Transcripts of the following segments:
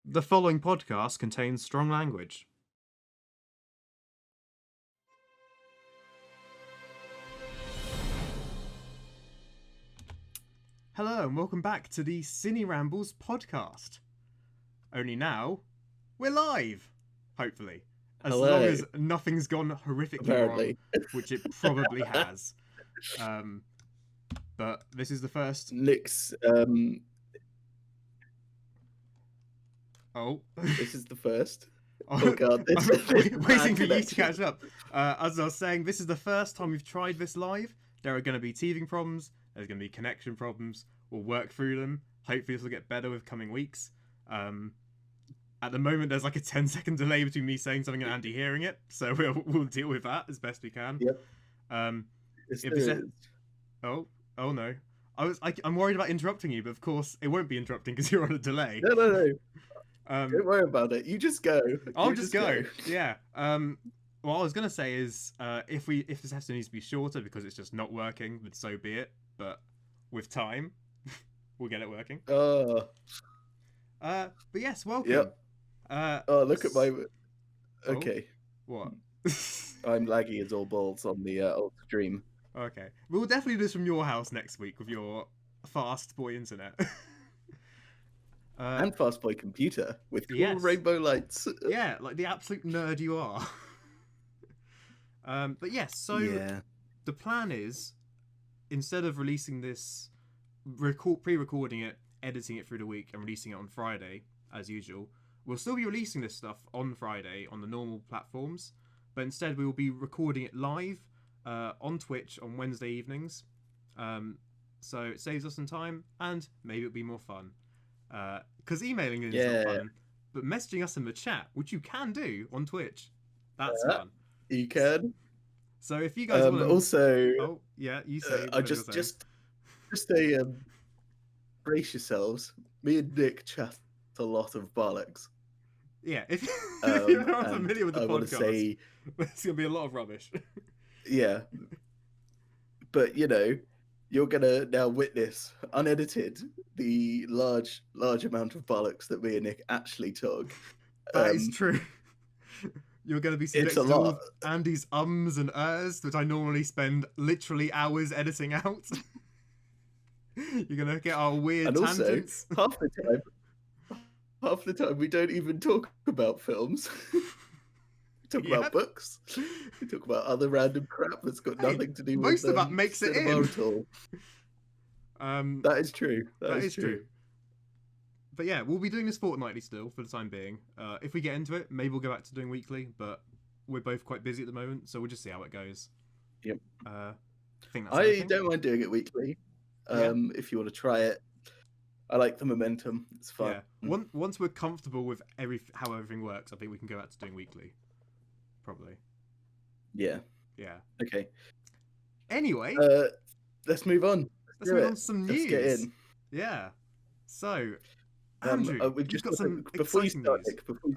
The following podcast contains strong language. Hello and welcome back to the Ciné Rambles podcast. Only now, we're live, hopefully. As long as nothing's gone horrifically wrong, which it probably has. But this is the first... Nick's, Oh. This is the first. Oh god, I'm waiting for you to catch up. As I was saying, this is the first time we've tried this live. There are going to be teething problems, there's going to be connection problems. We'll work through them. Hopefully this will get better with coming weeks. At the moment, there's like a 10-second delay between me saying something and Andy hearing it, so we'll deal with that as best we can. Yep. Oh no. I'm worried about interrupting you, but of course it won't be interrupting because you're on a delay. No. Don't worry about it. You just go. I'll just go. Yeah. What I was gonna say is, if this episode needs to be shorter because it's just not working, then so be it. But with time, we'll get it working. But yes, welcome. Yep. Look at my. Okay. What? I'm laggy as all balls on the old stream. Okay, we'll definitely do this from your house next week with your fast boy internet. And fast boy computer with cool rainbow lights. Yeah, like the absolute nerd you are. But yes, so the plan is, instead of releasing this, pre-recording it, editing it through the week, and releasing it on Friday, as usual, we'll still be releasing this stuff on Friday on the normal platforms, but instead we will be recording it live on Twitch on Wednesday evenings. So it saves us some time, and maybe it'll be more fun. Because emailing is not fun, but messaging us in the chat, which you can do on Twitch, that's fun. You can. So if you guys want to... Also... you say... just brace yourselves. Me and Nick chat a lot of bollocks. Yeah, if you're not familiar with the podcast, there's going to be a lot of rubbish. Yeah. But, you're going to now witness, unedited, the large amount of bollocks that me and Nick actually took. That is true. You're going to be subjected to all Andy's ums and ers that I normally spend literally hours editing out. You're going to get our weird tangents. Also, half the time we don't even talk about films. We talk about books. We talk about other random crap that's got nothing to do with most of that makes it in. That is true. That is true. But yeah, we'll be doing this fortnightly still for the time being. If we get into it, maybe we'll go back to doing weekly, but we're both quite busy at the moment, so we'll just see how it goes. Yep. I don't mind doing it weekly. If you want to try it. I like the momentum. It's fun. Yeah. Once we're comfortable with how everything works, I think we can go back to doing weekly. Probably. Yeah. Yeah. Okay. Anyway. Let's move on. Let's move on to some news. Let's get in. Yeah. So, Andrew, we've just got some before you start, news. Nick, before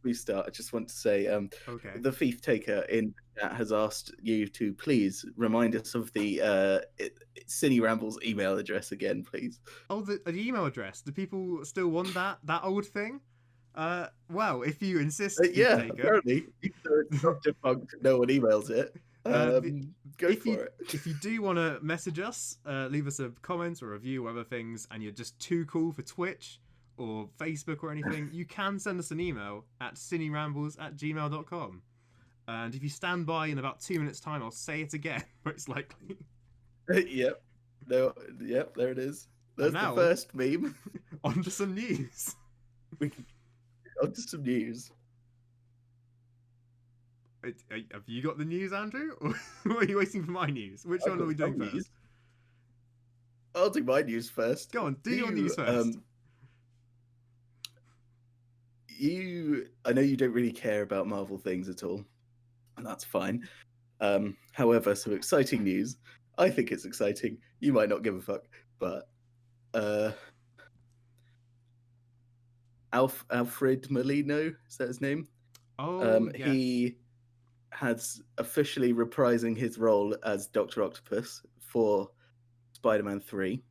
we start, I just want to say, the Thief Taker in chat has asked you to please remind us of the Ciné Rambles email address again, please. Oh, the email address. Do people still want that old thing? Well, if you insist, Taker, apparently, even though it's not defunct, no one emails it. Go for it. If you do want to message us, leave us a comment or a review or other things, and you're just too cool for Twitch or Facebook or anything, you can send us an email at cinerambles@gmail.com. And if you stand by in about 2 minutes' time, I'll say it again, most likely. Yep. There it is. That's the first meme. On to some news. On to some news. Have you got the news, Andrew? Or are you waiting for my news? Which one are we doing first? I'll do my news first. Go on, do your news first. I know you don't really care about Marvel things at all, and that's fine. However, some exciting news. I think it's exciting. You might not give a fuck, but Alfred Molina, is that his name? Oh, yes. He has officially reprising his role as Dr. Octopus for Spider-Man 3.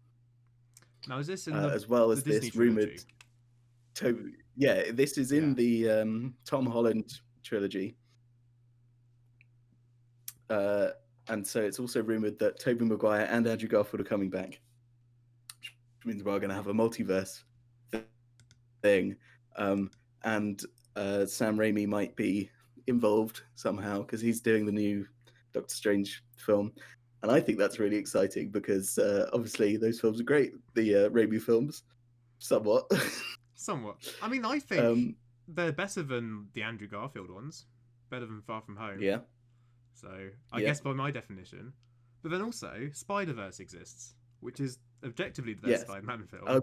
Now, is this in as well as this rumored? this is in the Tom Holland trilogy. And so it's also rumored that Tobey Maguire and Andrew Garfield are coming back, which means we're going to have a multiverse thing. And Sam Raimi might be involved somehow because he's doing the new Doctor Strange film. And I think that's really exciting because obviously those films are great, the Raimi films, somewhat. Somewhat. I mean, I think they're better than the Andrew Garfield ones. Better than Far From Home. Yeah. So, I guess by my definition. But then also, Spider-Verse exists, which is objectively the best Spider-Man film. I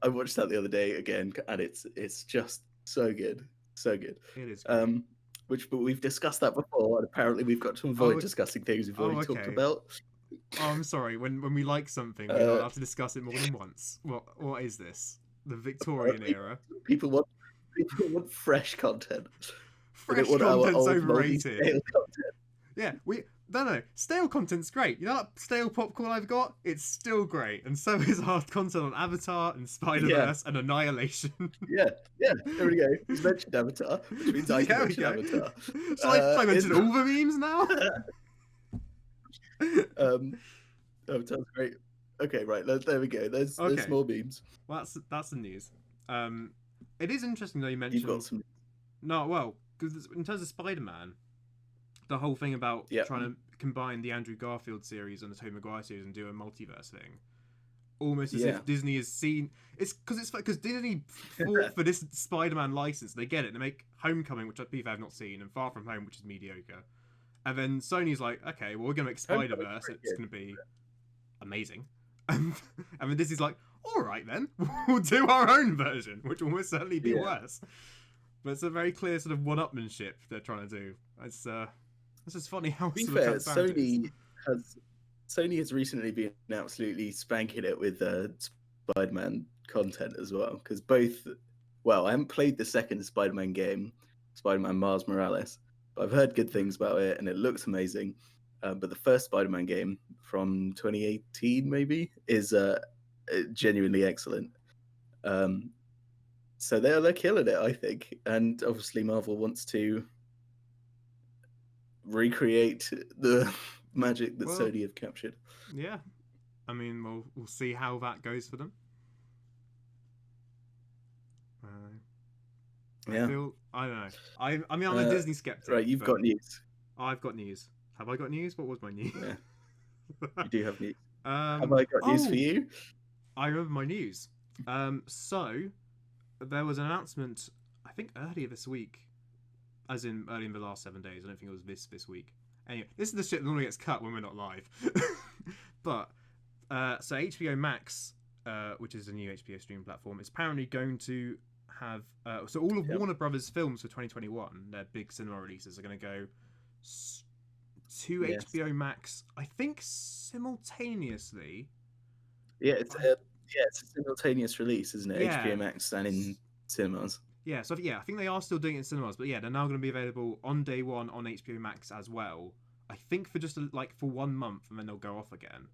watched that the other day again, and it's just so good. So good. It is great. But we've discussed that before, and apparently we've got to avoid discussing things we've already talked about. Oh, I'm sorry. When we like something, we don't have to discuss it more than once. What is this? The Victorian era? People want fresh content. Fresh content's overrated. Yeah, no, stale content's great. You know that stale popcorn I've got? It's still great, and so is our content on Avatar and Spider-Verse and Annihilation. Yeah, there we go. You mentioned Avatar, which means I can mention Avatar. So I mentioned all the memes now? Avatar's great. Okay, right, there we go. There's more memes. Well, that's the news. It is interesting though you mentioned... You've got some... No, well, because in terms of Spider-Man, the whole thing about trying to combine the Andrew Garfield series and the Tobey Maguire series and do a multiverse thing, almost as if Disney has seen... It's because Disney fought for this Spider-Man license. They get it. They make Homecoming, which I have not seen, and Far From Home, which is mediocre. And then Sony's like, okay, well, we're going to make Spider-Verse. It's going to be amazing. And then Disney's like, all right, then. We'll do our own version, which will most certainly be worse. But it's a very clear sort of one-upmanship they're trying to do. It's just funny how... To be fair, Sony has recently been absolutely spanking it with Spider-Man content as well. Because both... Well, I haven't played the second Spider-Man game, Spider-Man Miles Morales. I've heard good things about it, and it looks amazing. But the first Spider-Man game from 2018, maybe, is genuinely excellent. So they're killing it, I think. And obviously Marvel wants to recreate the magic that Sony have captured. Yeah. I mean, we'll see how that goes for them. I don't know. I mean, I'm a Disney skeptic. Right, you've got news. I've got news. Have I got news? What was my news? Yeah. You do have news. Have I got news for you? I remember my news. So there was an announcement, I think earlier this week, as in early in the last 7 days. I don't think it was this week. Anyway, this is the shit that normally gets cut when we're not live. But so HBO Max, which is a new HBO streaming platform, is apparently going to have so all of Warner Brothers films for 2021, their big cinema releases, are going to go to HBO Max, I think simultaneously. Yeah, it's a simultaneous release, isn't it? Yeah. HBO Max and in cinemas. Yeah, so I think they are still doing it in cinemas, but they're now going to be available on day one on HBO Max as well. I think for just for 1 month, and then they'll go off again.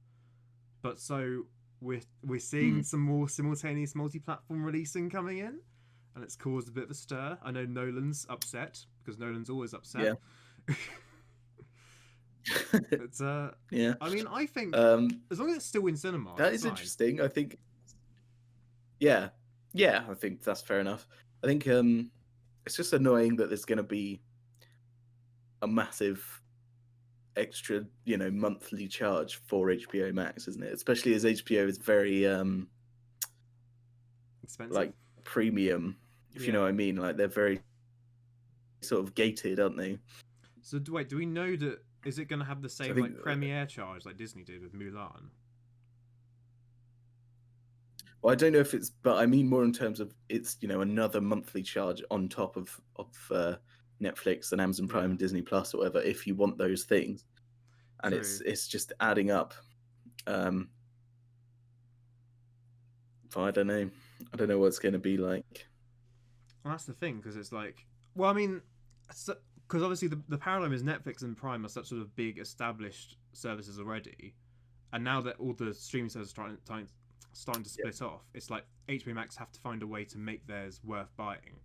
But so we're seeing some more simultaneous multi-platform releasing coming in, and it's caused a bit of a stir. I know Nolan's upset because Nolan's always upset. Yeah. It's I mean, I think as long as it's still in cinema, that is interesting. I think. Yeah, I think that's fair enough. I think it's just annoying that there's going to be a massive extra, monthly charge for HBO Max, isn't it? Especially as HBO is very expensive, premium, if you know what I mean. They're very sort of gated, aren't they? So do we know that? Is it going to have the same premiere charge like Disney did with Mulan? Well, I don't know if it's, but I mean more in terms of it's another monthly charge on top of Netflix and Amazon Prime and Disney Plus or whatever. If you want those things, and it's just adding up. I don't know. I don't know what it's going to be like. Well, that's the thing, because it's I mean, because obviously the paradigm is Netflix and Prime are such sort of big established services already, and now that all the streaming services starting to split off. It's like HBO Max have to find a way to make theirs worth buying.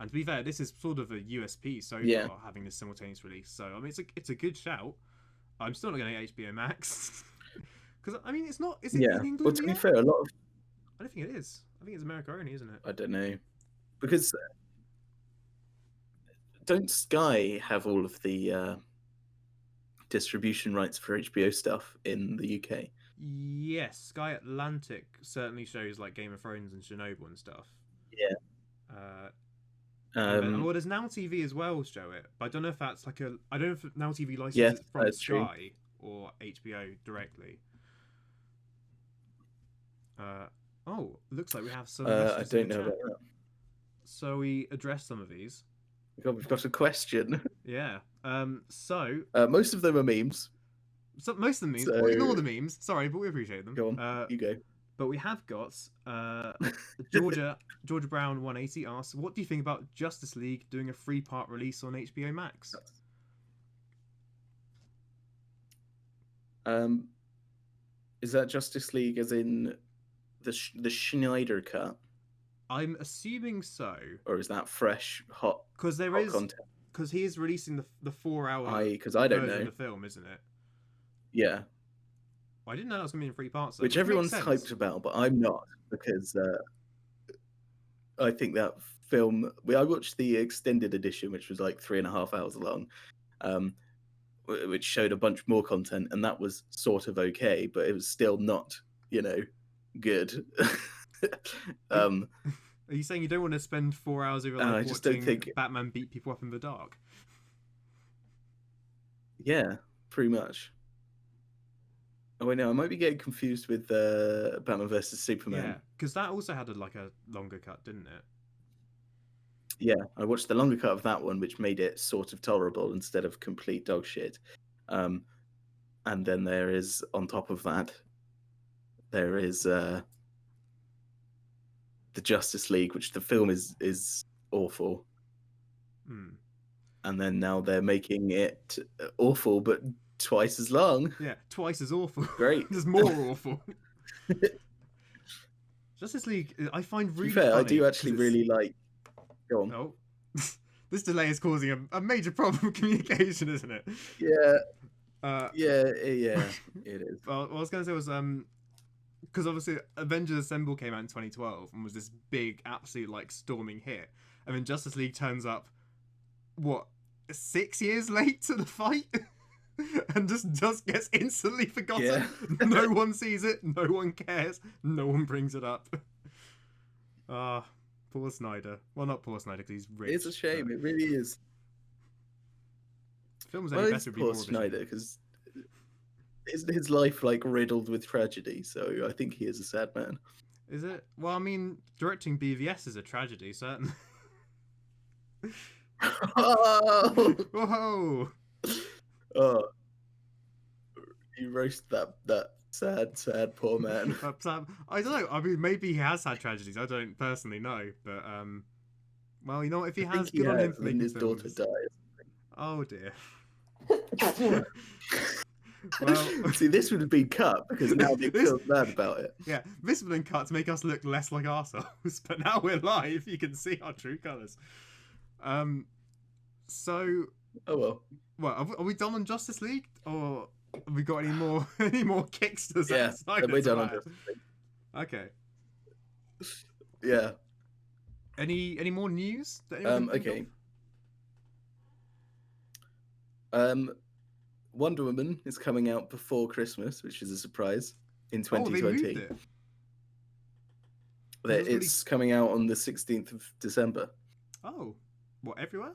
And to be fair, this is sort of a USP so far, having this simultaneous release. So I mean, it's a good shout. I'm still not going to get HBO Max because I mean, it's not. Is it in England? Well, to be fair, a lot of I don't think it is. I think it's America only, isn't it? I don't know, because don't Sky have all of the distribution rights for HBO stuff in the UK? Yes, Sky Atlantic certainly shows like Game of Thrones and Chernobyl and stuff. Yeah. Well, there's Now TV as well show it, but I don't know if that's like a. I don't know if Now TV licenses it from Sky or HBO directly. Looks like we have some. I don't know about that. So we address some of these. God, we've got a question. Yeah. So. Most of them are memes. So most of the memes. Well, ignore the memes. Sorry, but we appreciate them. Go on. You go. But we have got Georgia Brown 180 asks, what do you think about Justice League doing a 3-part release on HBO Max? Is that Justice League as in the Schneider cut? I'm assuming so. Or is that fresh, hot? Because there is content? Because he is releasing the 4-hour because I don't know of the film, isn't it? Yeah. Well, I didn't know that was going to be in 3 parts. Which everyone's hyped about, but I'm not, because I think that film. I watched the extended edition, which was like 3.5 hours long, which showed a bunch more content, and that was sort of okay, but it was still not, good. Are you saying you don't want to spend 4 hours of your life watching Batman beat people up in the dark? Yeah, pretty much. Oh wait, no, I might be getting confused with Batman vs Superman. Yeah, because that also had a longer cut, didn't it? Yeah, I watched the longer cut of that one, which made it sort of tolerable instead of complete dog shit. And then there is, on top of that, there is the Justice League, which the film is awful. And then now they're making it awful, but twice as long. Yeah, twice as awful. Great. Just more awful. Justice League, I find really fair, funny. I do actually really like. Go on. Oh, this delay is causing a major problem with communication, isn't it? Yeah. Yeah, it is. Well, what I was going to say was because obviously Avengers Assemble came out in 2012 and was this big, absolute storming hit, and then Justice League turns up, 6 years late to the fight. And just gets instantly forgotten. Yeah. No one sees it. No one cares. No one brings it up. Poor Snyder. Well, not poor Snyder because he's rich. It's a shame. It really is. Films only better be poor Snyder because his life riddled with tragedy. So I think he is a sad man. Is it? Well, I mean, directing BVS is a tragedy, certainly. Oh! Whoa! Oh, you roast that sad poor man. I don't know. I mean, maybe he has had tragedies. I don't personally know, but well, you know, if he has, good on him for making his daughter died. Oh dear. Well, see, this would have been cut because now they feel bad about it. Yeah, this would have been cut to make us look less like arseholes, but now we're live. You can see our true colours. So. Oh well. Well, are we done on Justice League, or have we got any more kicksters? Yeah, we're done on Justice League. Okay. Yeah. Any more news? Okay. Wonder Woman is coming out before Christmas, which is a surprise in 2020. Oh, they moved it. It's coming out on the 16th of December. Oh, what, everywhere?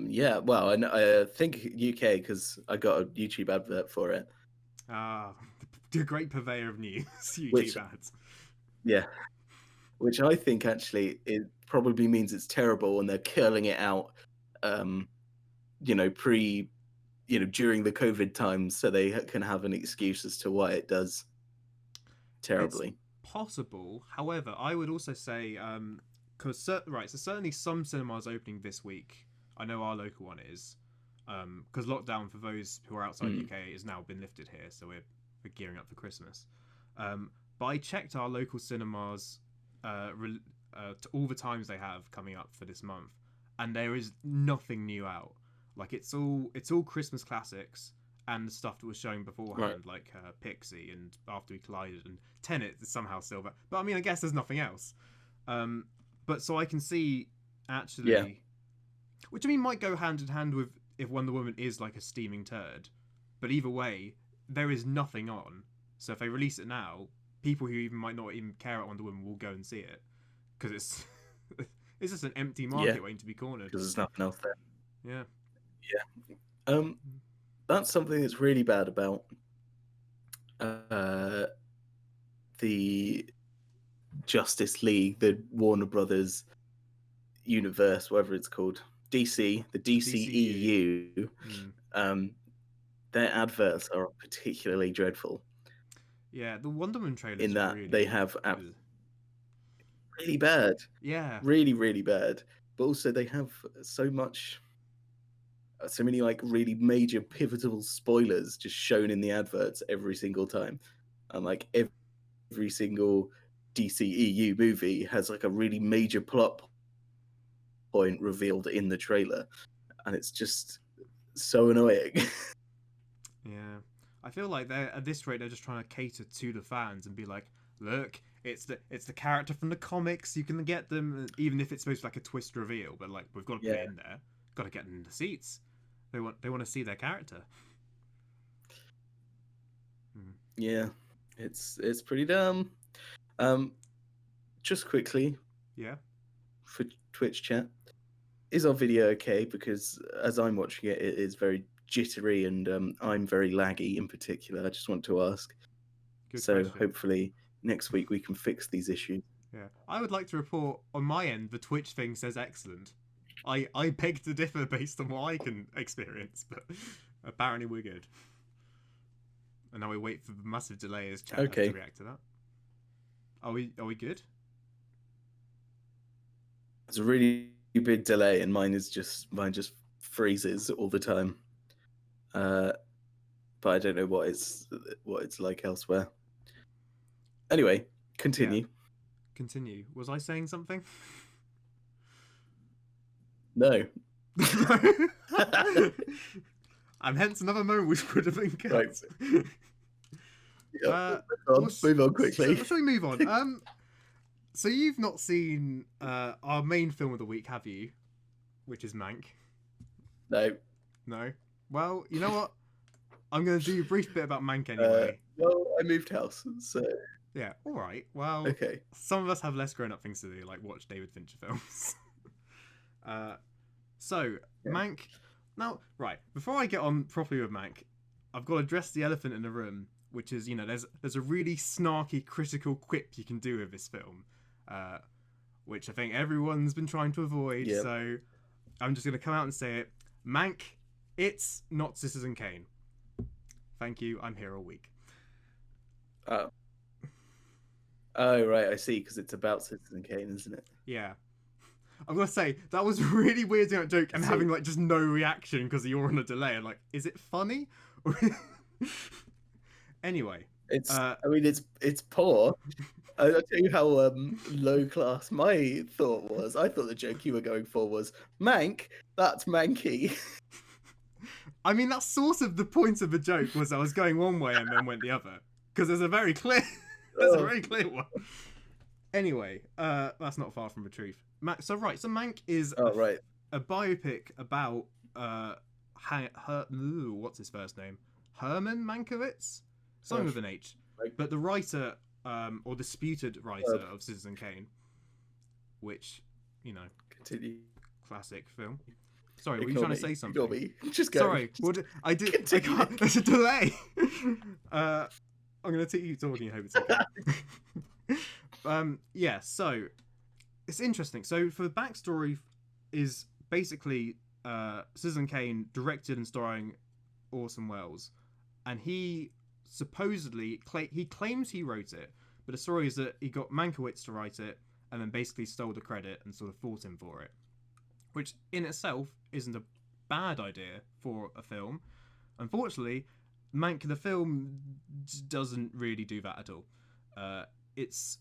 Yeah, well, I think UK because I got a YouTube advert for it. The great purveyor of news, YouTube ads. Yeah, which I think actually it probably means it's terrible and they're curling it out, during the COVID times so they can have an excuse as to why it does terribly. It's possible. However, I would also say, so certainly some cinemas opening this week. I know our local one is. because lockdown for those who are outside the UK has now been lifted here, so we're gearing up for Christmas. But I checked our local cinemas, to all the times they have coming up for this month, and there is nothing new out. Like it's all Christmas classics and the stuff that was showing beforehand, like Pixie and After We Collided and Tenet is somehow still. But I mean, I guess there's nothing else. But so I can see actually, which I mean might go hand in hand with if Wonder Woman is like a steaming turd. But either way, there is nothing on. So if they release it now, people who even might not even care about Wonder Woman will go and see it because it's it's just an empty market waiting to be cornered. Because there's nothing else there. Yeah. Yeah. That's something that's really bad about the Justice League, the Warner Brothers universe, whatever it's called, DC, the DCEU. Their adverts are particularly dreadful. Yeah, the Wonder Woman trailers in that really they have really bad. Yeah, really, really bad. But also they have so many like really major pivotal spoilers just shown in the adverts every single time, and like every single DCEU movie has like a really major plot point revealed in the trailer, and it's just so annoying. Yeah, I feel like they're at this rate they're just trying to cater to the fans and be like, look, it's the character from the comics, you can get them even if it's supposed to be like a twist reveal, but like we've got to put it in there, got to get them in the seats. They want to see their character. Yeah, it's pretty dumb. Just quickly, for Twitch chat, is our video okay? Because as I'm watching it, it is very jittery and I'm very laggy in particular. I just want to ask. Good question. Hopefully next week we can fix these issues. Yeah, I would like to report on my end the Twitch thing says excellent. I beg to differ based on what I can experience, but apparently we're good. And now we wait for the massive delay as chat has to react to that. Are we good? It's a really big delay, and mine just freezes all the time. But I don't know what it's like elsewhere. Anyway, continue. Yeah. Continue. Was I saying something? No. And hence another moment which would have been cut. Right. Move on quickly. Shall we move on? So you've not seen our main film of the week, have you? Which is Mank. No. Well, you know what? I'm going to do a brief bit about Mank anyway. Well, I moved house, so... Yeah, alright. Well, okay. Some of us have less grown-up things to do, like watch David Fincher films. Mank... Now, right, before I get on properly with Mank, I've got to address the elephant in the room, which is, there's a really snarky, critical quip you can do with this film, which I think everyone's been trying to avoid, so I'm just going to come out and say it. Mank, it's not Citizen Kane. Thank you, I'm here all week. Oh, right, I see, because it's about Citizen Kane, isn't it? Yeah. I'm going to say, that was really weird joke and having, like, just no reaction because you're on a delay. And, like, is it funny? Anyway. It's poor. I'll tell you how low class my thought was. I thought the joke you were going for was, Mank, that's manky. I mean, that's sort of the point of the joke, was I was going one way and then went the other. Because there's a very clear one. Anyway, that's not far from the truth. So Mank is a biopic about what's his first name? Herman Mankiewicz? Something with an H. But the writer, or disputed writer of Citizen Kane, which, continue. Classic film. Sorry, were you trying to say something? Ignore me. Just go. Sorry, I did. I can't, there's a delay. I'm going to keep talking. I hope it's okay. So it's interesting. So for the backstory is basically Citizen Kane directed and starring Orson Welles, and he supposedly he claims he wrote it, but the story is that he got Mankiewicz to write it and then basically stole the credit and sort of fought him for it, which in itself isn't a bad idea for a film. Unfortunately, Mank the film doesn't really do that at all. It's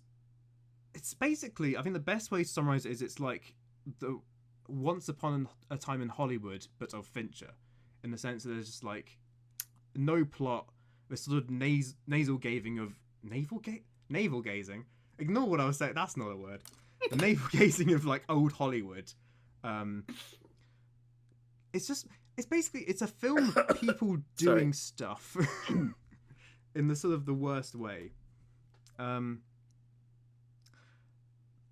basically, I think the best way to summarize it is it's like the Once Upon a Time in Hollywood, but of Fincher, in the sense that there's just like no plot. There's sort of navel gazing. Ignore what I was saying. That's not a word. The navel gazing of like old Hollywood. It's basically a film of people doing stuff in the sort of the worst way. But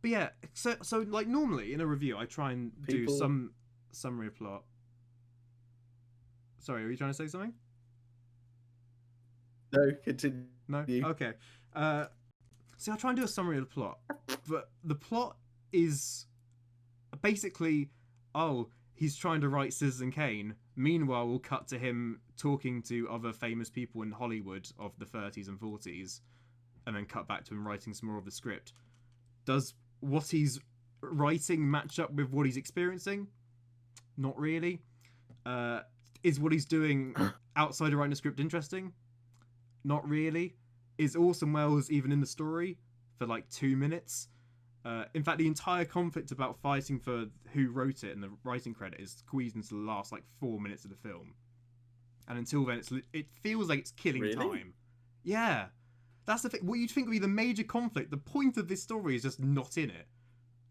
yeah, so like normally in a review, I try and do some summary of plot. Sorry, are you trying to say something? No, continue. No? Okay. See, I try and do a summary of the plot, but the plot is basically, he's trying to write Citizen Kane. Meanwhile, we'll cut to him talking to other famous people in Hollywood of the 30s and 40s, and then cut back to him writing some more of the script. Does what he's writing match up with what he's experiencing? Not really. Is what he's doing outside of writing a script interesting? Not really. Is Orson Welles even in the story for like 2 minutes? In fact, the entire conflict about fighting for who wrote it and the writing credit is squeezed into the last like 4 minutes of the film. And until then, it feels like it's killing time. Yeah. That's the thing. What you'd think would be the major conflict, the point of this story is just not in it.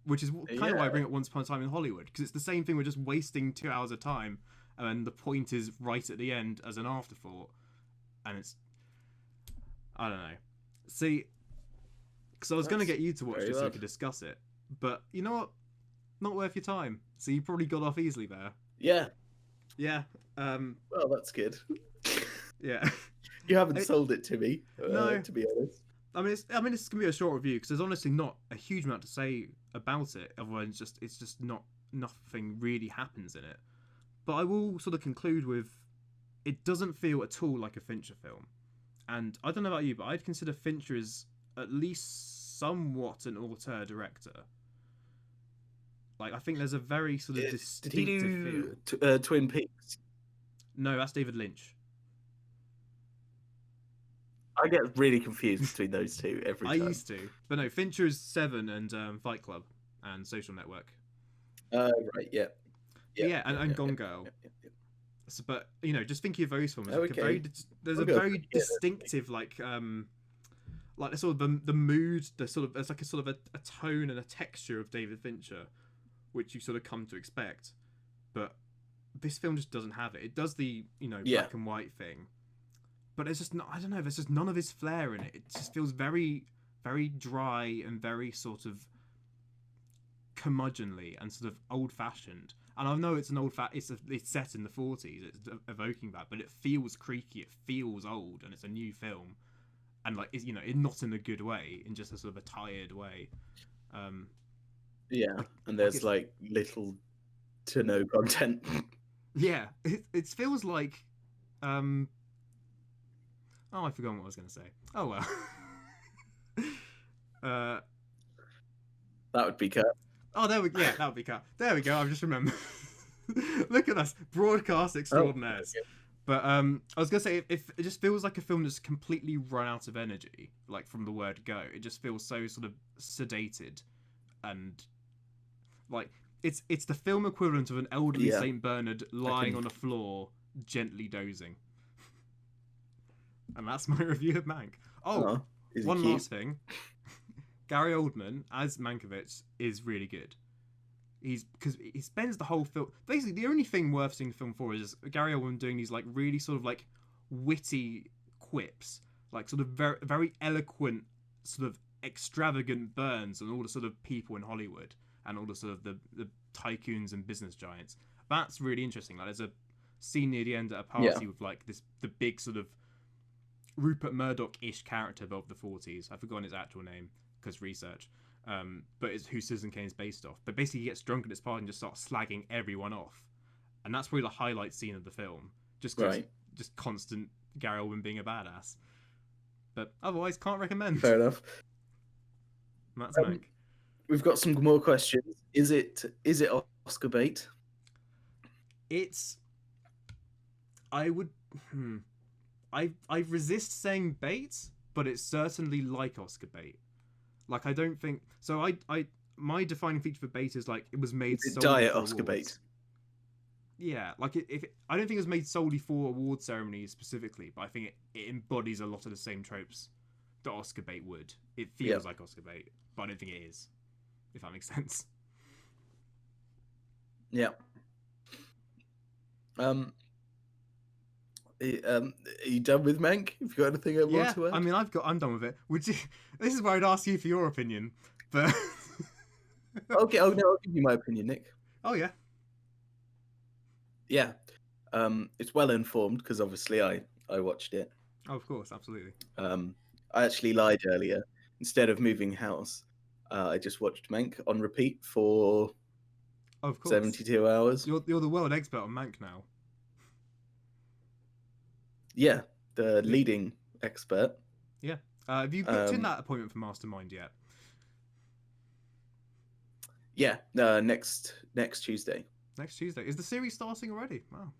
Which is kind of why I bring it Once Upon a Time in Hollywood. Because it's the same thing, we're just wasting 2 hours of time. And the point is right at the end as an afterthought. And it's... I don't know. See, because I was going to get you to watch this so we could discuss it. But you know what? Not worth your time. So you probably got off easily there. Yeah. Yeah. Well, that's good. Yeah. You haven't sold it to me, no. To be honest. I mean, it's going to be a short review because there's honestly not a huge amount to say about it. Otherwise, it's just nothing really happens in it. But I will sort of conclude with, it doesn't feel at all like a Fincher film. And I don't know about you, but I'd consider Fincher as at least somewhat an auteur director. Like, I think there's a very sort of distinctive feel. Did he do Twin Peaks? No, that's David Lynch. I get really confused between those two every time. I used to. But no, Fincher is Seven and Fight Club and Social Network. Right, yeah. And Gone Girl. So, but just thinking of those films, there's a very distinctive like the sort of the mood, there's like a sort of a tone and a texture of David Fincher, which you sort of come to expect. But this film just doesn't have it. It does the black and white thing, but it's just not. I don't know. There's just none of his flair in it. It just feels very, very dry and very sort of curmudgeonly and sort of old-fashioned. And I know it's an it's set in the 40s. It's evoking that, but it feels creaky. It feels old, and it's a new film, and like it's not in a good way, in just a sort of a tired way. And there's like little to no content. Yeah, it feels like I forgot what I was going to say. Oh well. That would be cut. Oh, that would be cut. There we go. I've just remembered. Look at us, broadcast extraordinaires. But I was gonna say, if it just feels like a film that's completely run out of energy, like from the word go. It just feels so sort of sedated, and like it's the film equivalent of an elderly Saint Bernard lying on a floor, gently dozing. And that's my review of Mank. One last thing. Gary Oldman as Mankiewicz is really good. Because he spends the whole film. Basically, the only thing worth seeing the film for is Gary Oldman doing these like really sort of like witty quips, like sort of very, very eloquent, sort of extravagant burns on all the sort of people in Hollywood and all the sort of the tycoons and business giants. That's really interesting. Like, there's a scene near the end at a party with like the big sort of Rupert Murdoch-ish character of the 40s. I've forgotten his actual name because research. But it's who Citizen Kane is based off. But basically he gets drunk at this party and just starts slagging everyone off. And that's probably the highlight scene of the film. Just constant Gary Oldman being a badass. But otherwise, can't recommend. Fair enough. That's Mank. We've got some more questions. Is it Oscar bait? It's I would I resist saying bait, but it's certainly like Oscar bait. Like I don't think so. I my defining feature for bait is like it was made solely diet for Oscar awards. bait. Yeah, like I don't think it was made solely for award ceremonies specifically, but I think it embodies a lot of the same tropes that Oscar bait would. It feels like Oscar bait, but I don't think it is. If that makes sense. Yeah. Are you done with Mank? Have you got anything more to add? I mean, I'm done with it. Would you? This is where I'd ask you for your opinion, but okay. Oh no, I'll give you my opinion, Nick. Oh yeah. Yeah. It's well informed because obviously I watched it. Oh, of course, absolutely. I actually lied earlier. Instead of moving house, I just watched Mank on repeat for 72 hours. You're the world expert on Mank now. Yeah, the leading expert. Yeah. Have you booked in that appointment for Mastermind yet? Yeah, next Tuesday. Next Tuesday. Is the series starting already? Wow.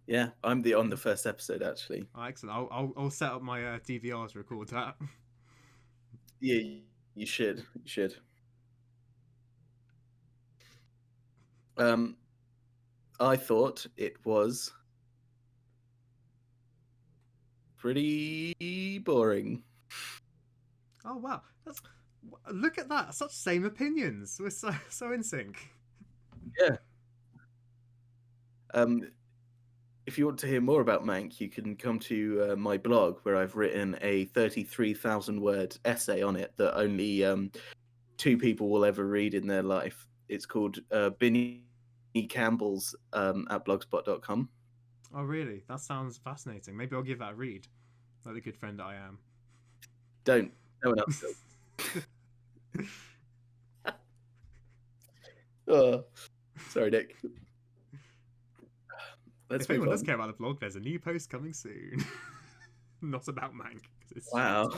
Yeah, I'm on the first episode actually. Oh, excellent. I'll set up my DVR to record that. Yeah, you should. You should. I thought it was pretty boring. Oh wow, look at that! Such same opinions. We're so in sync. Yeah. If you want to hear more about Mank, you can come to my blog where I've written a 33,000 word essay on it that only 2 people will ever read in their life. It's called Binny Campbell's at blogspot.com. Oh really? That sounds fascinating. Maybe I'll give that a read. Like the good friend that I am. Don't. No one else does. Oh, sorry, Nick. If anyone does care about the blog, there's a new post coming soon. Not about Mank. Wow.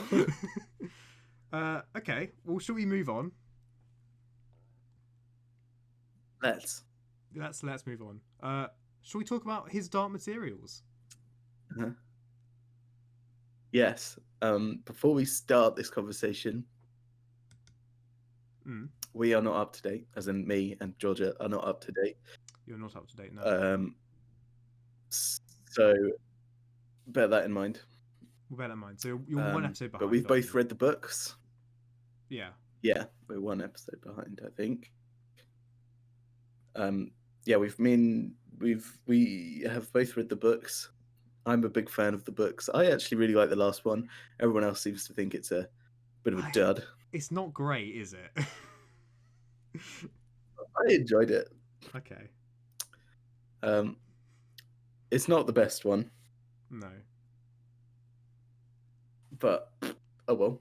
Okay. Well, shall we move on? Let's move on. Shall we talk about his Dark Materials? Uh-huh. Yes. Before we start this conversation, we are not up to date. As in, me and Georgia are not up to date. You're not up to date now. So bear that in mind. We'll bear that in mind. So you're one episode behind. But we've both read the books. Yeah. Yeah, we're one episode behind, I think. Yeah, we have both read the books. I'm a big fan of the books. I actually really like the last one. Everyone else seems to think it's a bit of a dud. It's not great, is it? I enjoyed it. Okay. It's not the best one. No. But, oh well.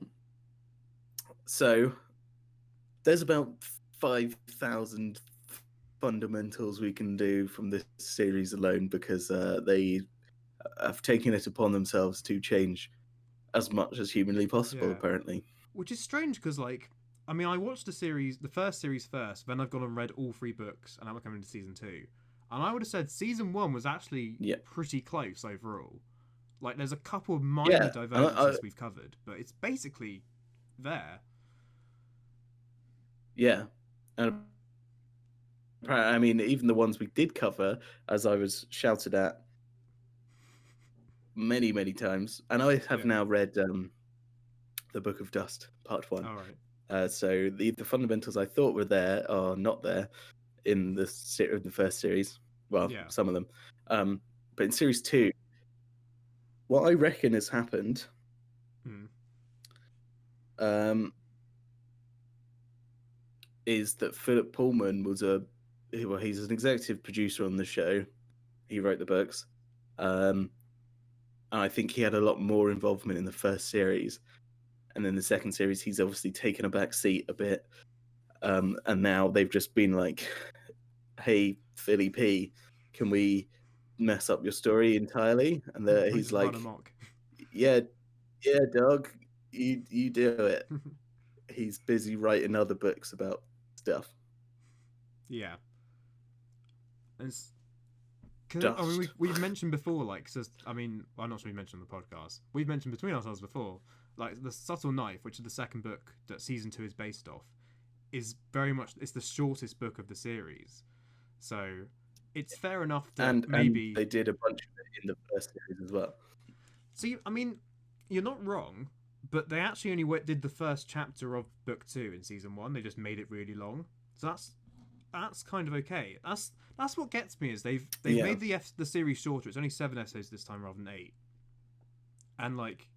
So, there's about 5,000 fundamentals we can do from this series alone because they have taken it upon themselves to change as much as humanly possible, apparently. Which is strange because, like, I mean, I watched the first series first, then I've gone and read all 3 books, and I'm coming into season 2. And I would have said season 1 was actually pretty close overall. Like, there's a couple of minor divergences we've covered, but it's basically there. Yeah. And I mean, even the ones we did cover, as I was shouted at many, many times, and I have now read The Book of Dust, Part 1. All right. So the fundamentals I thought were there are not there in the first series. Well, some of them. But in series 2, what I reckon has happened is that Philip Pullman was he's an executive producer on the show. He wrote the books. And I think he had a lot more involvement in the first series. And then the second series, he's obviously taken a back seat a bit. And now they've just been like, hey, Philly P, can we mess up your story entirely? And he's like, yeah, dog, you do it. He's busy writing other books about stuff. Yeah. And I mean, we've mentioned before, like, I mean, well, not sure we mentioned on the podcast. We've mentioned between ourselves before, like, the Subtle Knife, which is the second book that season 2 is based off, is very much it's the shortest book of the series, so it's fair enough that maybe and they did a bunch of it in the first series as well. So I mean, you're not wrong, but they actually only did the first chapter of book 2 in season 1. They just made it really long, so that's kind of okay. That's what gets me is they've made the series shorter. It's only 7 episodes this time rather than 8, and like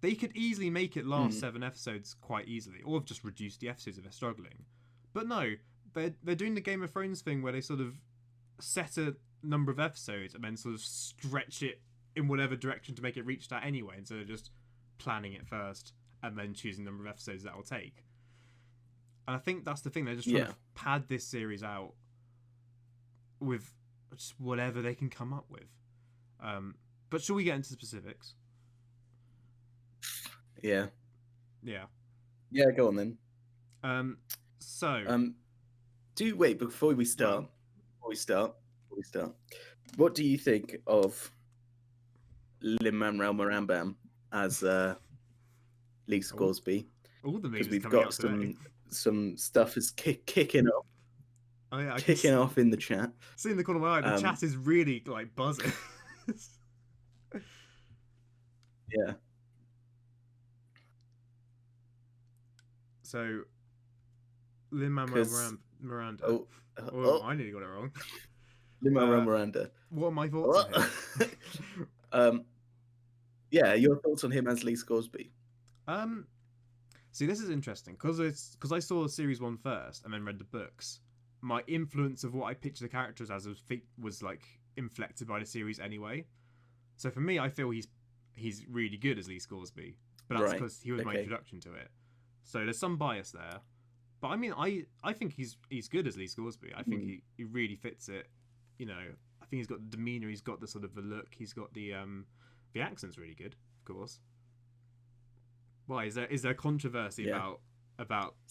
they could easily make it last 7 episodes quite easily, or have just reduced the episodes if they're struggling. But no, they're doing the Game of Thrones thing where they sort of set a number of episodes and then sort of stretch it in whatever direction to make it reach that anyway, instead of just planning it first and then choosing the number of episodes that will take. And I think that's the thing, they're just trying to pad this series out with just whatever they can come up with. But shall we get into specifics? Yeah. Yeah. Yeah, go on then. Wait, before we start, what do you think of Lin-Manuel Miranda as Lee Scoresby? All the movies we've coming got up some stuff is kicking off. Oh yeah, kicking off in the chat. See in the corner of my eye, the chat is really like buzzing. Yeah. So, Lin-Manuel Miranda. I nearly got it wrong. Lin-Manuel Miranda. What are my thoughts on him? Yeah, your thoughts on him as Lee Scoresby. See, this is interesting because I saw series 1 first and then read the books. My influence of what I picture the characters as was like inflected by the series anyway. So for me, I feel he's really good as Lee Scoresby, but that's because he was my introduction to it. So there's some bias there, but I mean, I think he's good as Lee Scoresby. I think he really fits it. You know, I think he's got the demeanor, he's got the sort of the look, he's got the accent's really good, of course. Why is there controversy about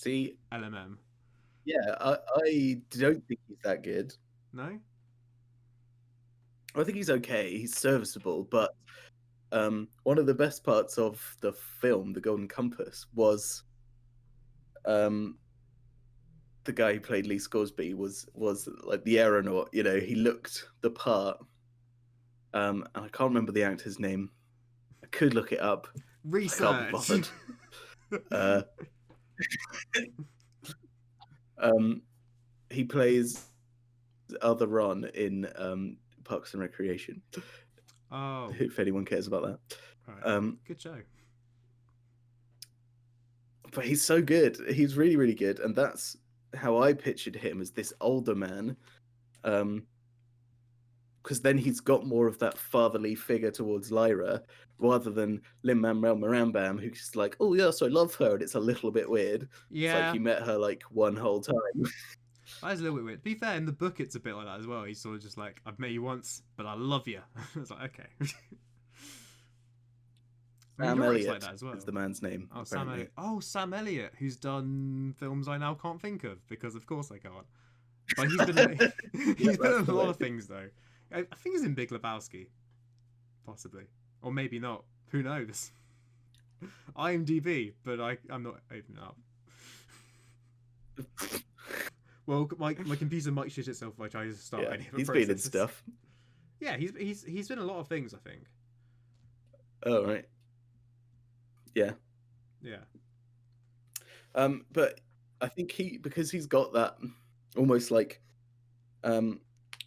LMM? Yeah, I don't think he's that good. No, I think he's okay. He's serviceable, but one of the best parts of the film, The Golden Compass, was the guy who played Lee Scoresby was like the aeronaut. You know, he looked the part. And I can't remember the actor's name. I could look it up. Research. I can't be bothered. He plays other Ron in Parks and Recreation. Oh, if anyone cares about that. Right. Good show. But he's so good. He's really, really good, and that's how I pictured him, as this older man. Because then he's got more of that fatherly figure towards Lyra, rather than Lin-Manuel Miranda, who's just like, oh yes, I love her, and it's a little bit weird. Yeah, it's like you met her like one whole time. That's a little bit weird. To be fair, in the book, it's a bit like that as well. He's sort of just like, I've met you once, but I love you. It's like, okay. Sam Elliott like that as well. Is the man's name. Oh, apparently. Sam Elliott. Oh, Sam Elliott, who's done films I now can't think of, because of course I can't. But he's been in a lot of things, though. I think he's in Big Lebowski. Possibly. Or maybe not. Who knows? IMDb, but I'm not opening it up. Well, my computer might shit itself if I try to start any of the processes. He's been in stuff. Yeah, he's been in a lot of things, I think. Oh, right. Yeah. Yeah. But I think because he's got that almost like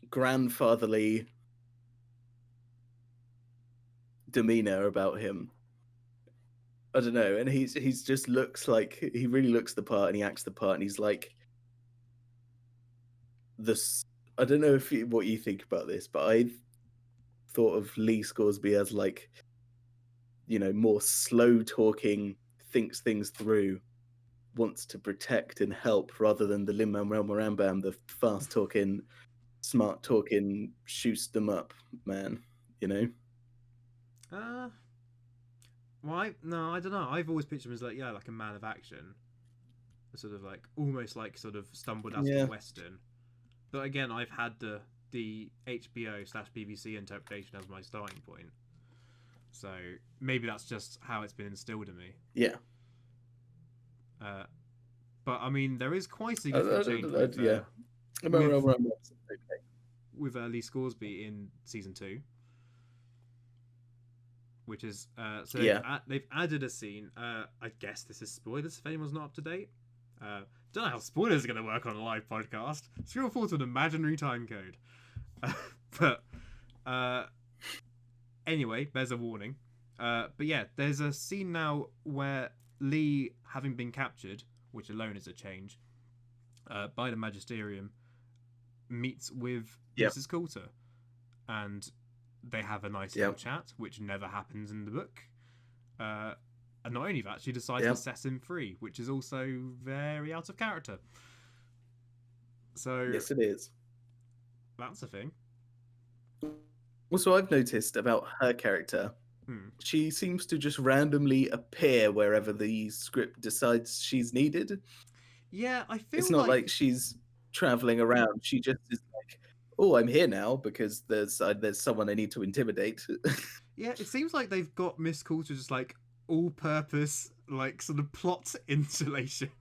grandfatherly demeanor about him. I don't know, and he's just looks like he really looks the part, and he acts the part, and he's like this. I don't know what you think about this, but I thought of Lee Scoresby as like, you know, more slow talking, thinks things through, wants to protect and help, rather than the Lin-Manuel Miranda, the fast talking, smart talking, shoots them up man, you know. Well, I don't know. I've always pictured him as like a man of action, sort of like almost like sort of stumbled out of the Western. But again, I've had the HBO/BBC interpretation as my starting point. So maybe that's just how it's been instilled in me. Yeah. But I mean, there is quite a significant change with Lee Scoresby in season 2, which is so they've added a scene. I guess this is spoilers if anyone's not up to date. Don't know how spoilers are going to work on a live podcast. Scroll forward to an imaginary time code. But anyway, there's a warning. But yeah, there's a scene now where Lee, having been captured, which alone is a change, by the Magisterium, meets with Mrs. Coulter, and they have a nice little chat, which never happens in the book. And not only that, she decides to set him free, which is also very out of character. So yes, it is. That's a thing. Also, I've noticed about her character, she seems to just randomly appear wherever the script decides she's needed. Yeah, I feel it's not like she's traveling around. She just is like, oh, I'm here now because there's someone I need to intimidate. Yeah, it seems like they've got Miss Coulter just like all-purpose, like sort of plot installation.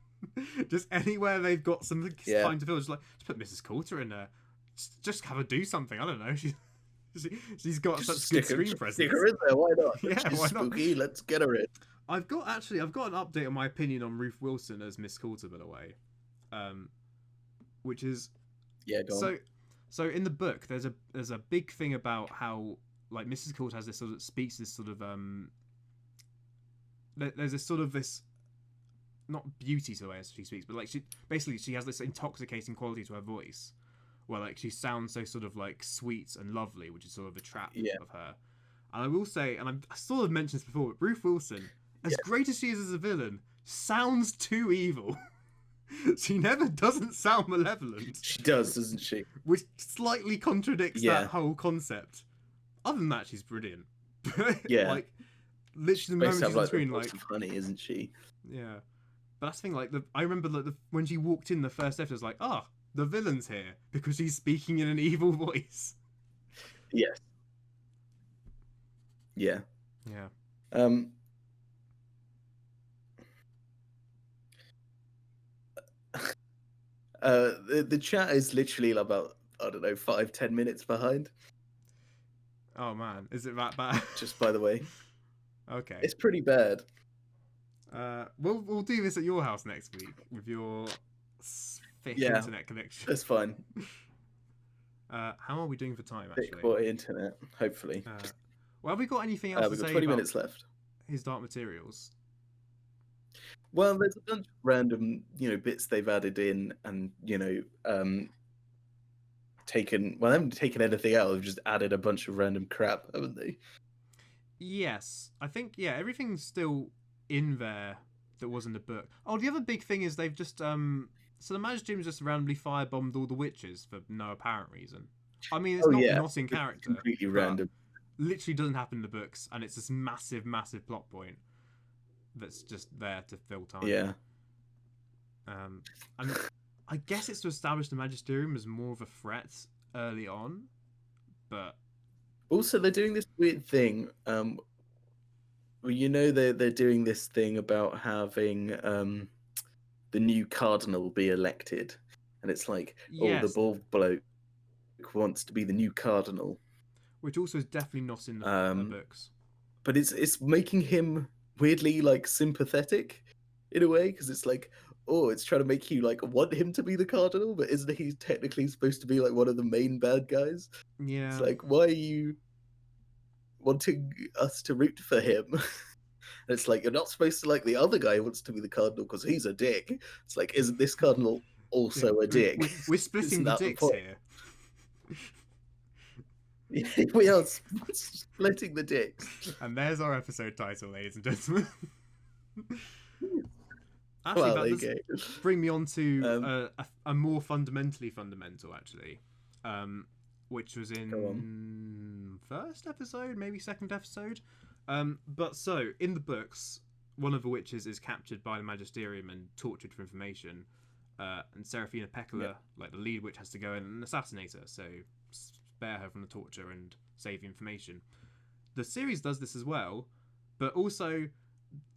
Just anywhere they've got something time to fill, just put Mrs. Coulter in there. Just have her do something. I don't know. She's got such good screen presence. Stick her in there. Why not? Yeah, she's why spooky. Not? Let's get her in. I've got an update on my opinion on Ruth Wilson as Miss Coulter, by the way, which is so in the book there's a big thing about how like Mrs. Coulter has this sort of speaks this sort of there's this sort of this not beauty to the way she speaks, but like she has this intoxicating quality to her voice, where like she sounds so sort of like sweet and lovely, which is sort of a trap of her. And I will say, and I sort of mentioned this before, but Ruth Wilson, as great as she is as a villain, sounds too evil. She never doesn't sound malevolent. She does, doesn't she? Which slightly contradicts that whole concept. Other than that, she's brilliant. Like literally the moment she's on screen, like funny, isn't she? Yeah. But that's the thing, like I remember when she walked in the first episode, I was like, the villain's here because she's speaking in an evil voice. Yes. Yeah. Yeah. The chat is literally about 5-10 minutes behind. Oh man, is it that bad? Just by the way. Okay. It's pretty bad. We'll do this at your house next week with your thick internet connection. That's fine. How are we doing for time, actually? Thick boy internet, hopefully. Well, have we got anything else to say? We've got 20 minutes left. His Dark Materials. Well, there's a bunch of random, bits they've added in, and they haven't taken anything out. They've just added a bunch of random crap, haven't they? Yes, I think everything's still in there that was in the book. Oh, the other big thing is they've just so the Magisterium just randomly firebombed all the witches for no apparent reason. I mean, it's not in character. It's completely random. Literally doesn't happen in the books, and it's this massive plot point that's just there to fill time. Yeah. And I guess it's to establish the Magisterium as more of a threat early on, but also they're doing this weird thing. They're doing this thing about having the new cardinal be elected, and it's like, the bald bloke wants to be the new cardinal, which also is definitely not in the books. But it's making him weirdly like sympathetic in a way, because it's like, it's trying to make you like want him to be the cardinal, but isn't he technically supposed to be like one of the main bad guys? Yeah. It's like, why are you wanting us to root for him? And it's like, you're not supposed to like the other guy who wants to be the cardinal because he's a dick. It's like, isn't this cardinal also a dick? We're splitting the dicks here. We are splitting the dicks. And there's our episode title, ladies and gentlemen. Actually, that does bring me on to a more fundamental, actually, which was in first episode, maybe second episode. But so, in the books, one of the witches is captured by the Magisterium and tortured for information. and Serafina Pekkala, like the lead witch, has to go in and assassinate her, so spare her from the torture and save the information. The series does this as well, but also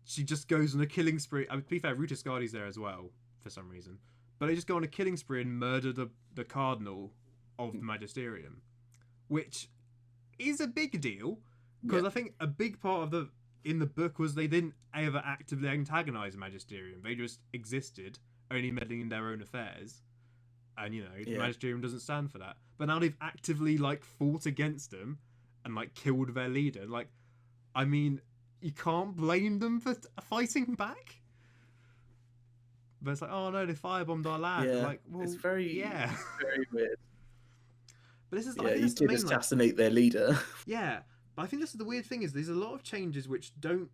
she just goes on a killing spree. I mean, to be fair, Ruta Skadi's there as well for some reason, but they just go on a killing spree and murder the cardinal of the Magisterium, which is a big deal because I think a big part of in the book was they didn't ever actively antagonize the Magisterium. They just existed, only meddling in their own affairs, and the Magisterium doesn't stand for that. But now they've actively like fought against them and like killed their leader. Like, I mean, you can't blame them for fighting back. But it's like, oh no, they firebombed our land. Yeah, like, well, it's very weird. But this is you did assassinate their leader. Yeah, but I think this is the weird thing is there's a lot of changes which don't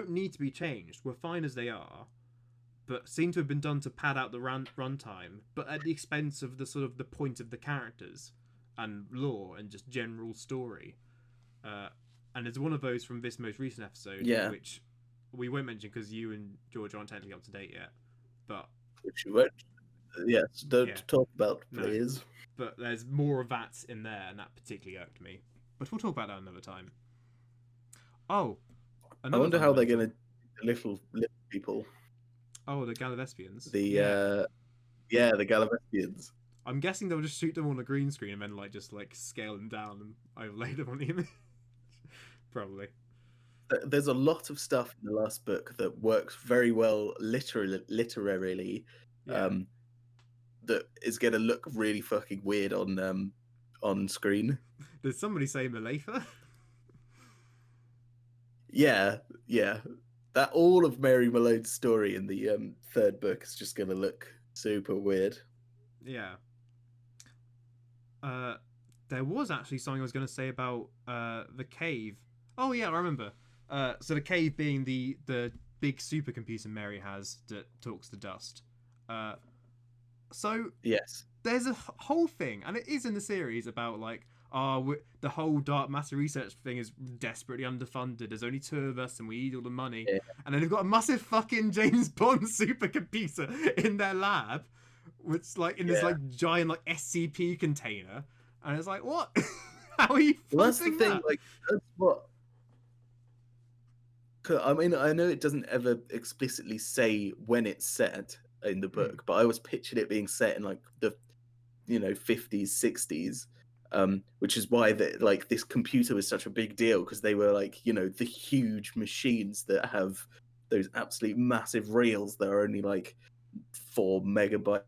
need to be changed. We're fine as they are, but seem to have been done to pad out the runtime, but at the expense of the sort of the point of the characters and lore and just general story. And there's one of those from this most recent episode, which we won't mention because you and George aren't technically up to date yet. But which you won't. Yes, don't talk about, please. No. But there's more of that in there, and that particularly irked me. But we'll talk about that another time. Oh, I wonder how they're going to little people. Oh, the Galavespians. The Galavespians. I'm guessing they'll just shoot them on a green screen and then just scale them down and overlay them on the image. Probably. There's a lot of stuff in the last book that works very well literarily. That is going to look really fucking weird on screen. Did somebody say Malefa? Yeah. That all of Mary Malone's story in the third book is just going to look super weird. Yeah. There was actually something I was going to say about the cave. Oh yeah, I remember. So the cave being the big supercomputer Mary has that talks to dust. So yes, there's a whole thing, and it is in the series about the whole dark matter research thing is desperately underfunded. There's only 2 of us, and we need all the money. Yeah. And then they've got a massive fucking James Bond supercomputer in their lab, which in this giant SCP container, and it's like, what? How are you? Well, that's the thing. That's what. I mean, I know it doesn't ever explicitly say when it's set in the book, but I always pictured it being set in the 50s, 60s, which is why this computer was such a big deal, because they were the huge machines that have those absolute massive reels that are only 4 megabytes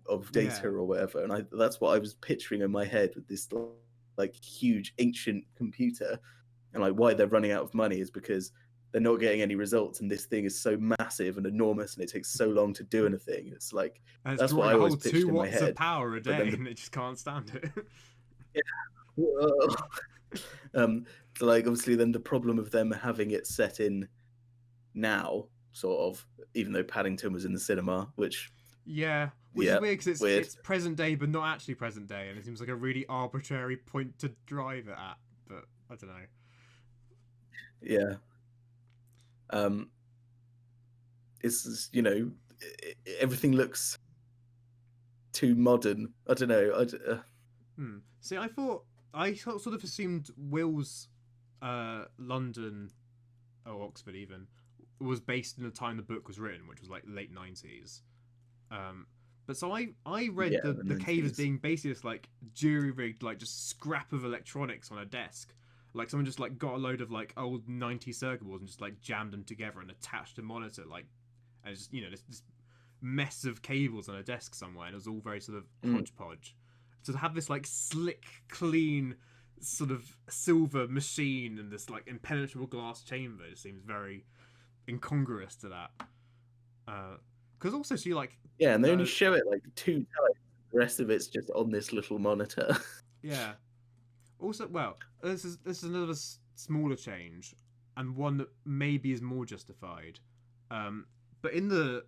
of data or whatever, and that's what I was picturing in my head with this huge ancient computer, and why they're running out of money is because they're not getting any results, and this thing is so massive and enormous, and it takes so long to do anything. It's that's what I always pictured in my head. 2 watts of power a day, and it just can't stand it. So obviously, then the problem of them having it set in now, sort of, even though Paddington was in the cinema, which is weird because it's present day, but not actually present day, and it seems like a really arbitrary point to drive it at. But I don't know. Yeah. It's everything looks too modern. I don't know. See, I sort of assumed Will's London or Oxford even was based in the time the book was written, which was late 90s. But so I read the cave as being basically this jury rigged just scrap of electronics on a desk. Someone just got a load of old 90s circuit boards and just jammed them together and attached a monitor and just this mess of cables on a desk somewhere, and it was all very sort of hodgepodge. So to have this like clean sort of silver machine and this like impenetrable glass chamber just seems very incongruous to that. Because also she like and they only show it like 2 times. The rest of it's just on this little monitor. Yeah. Also, well, this is another smaller change, and one that maybe is more justified. But in the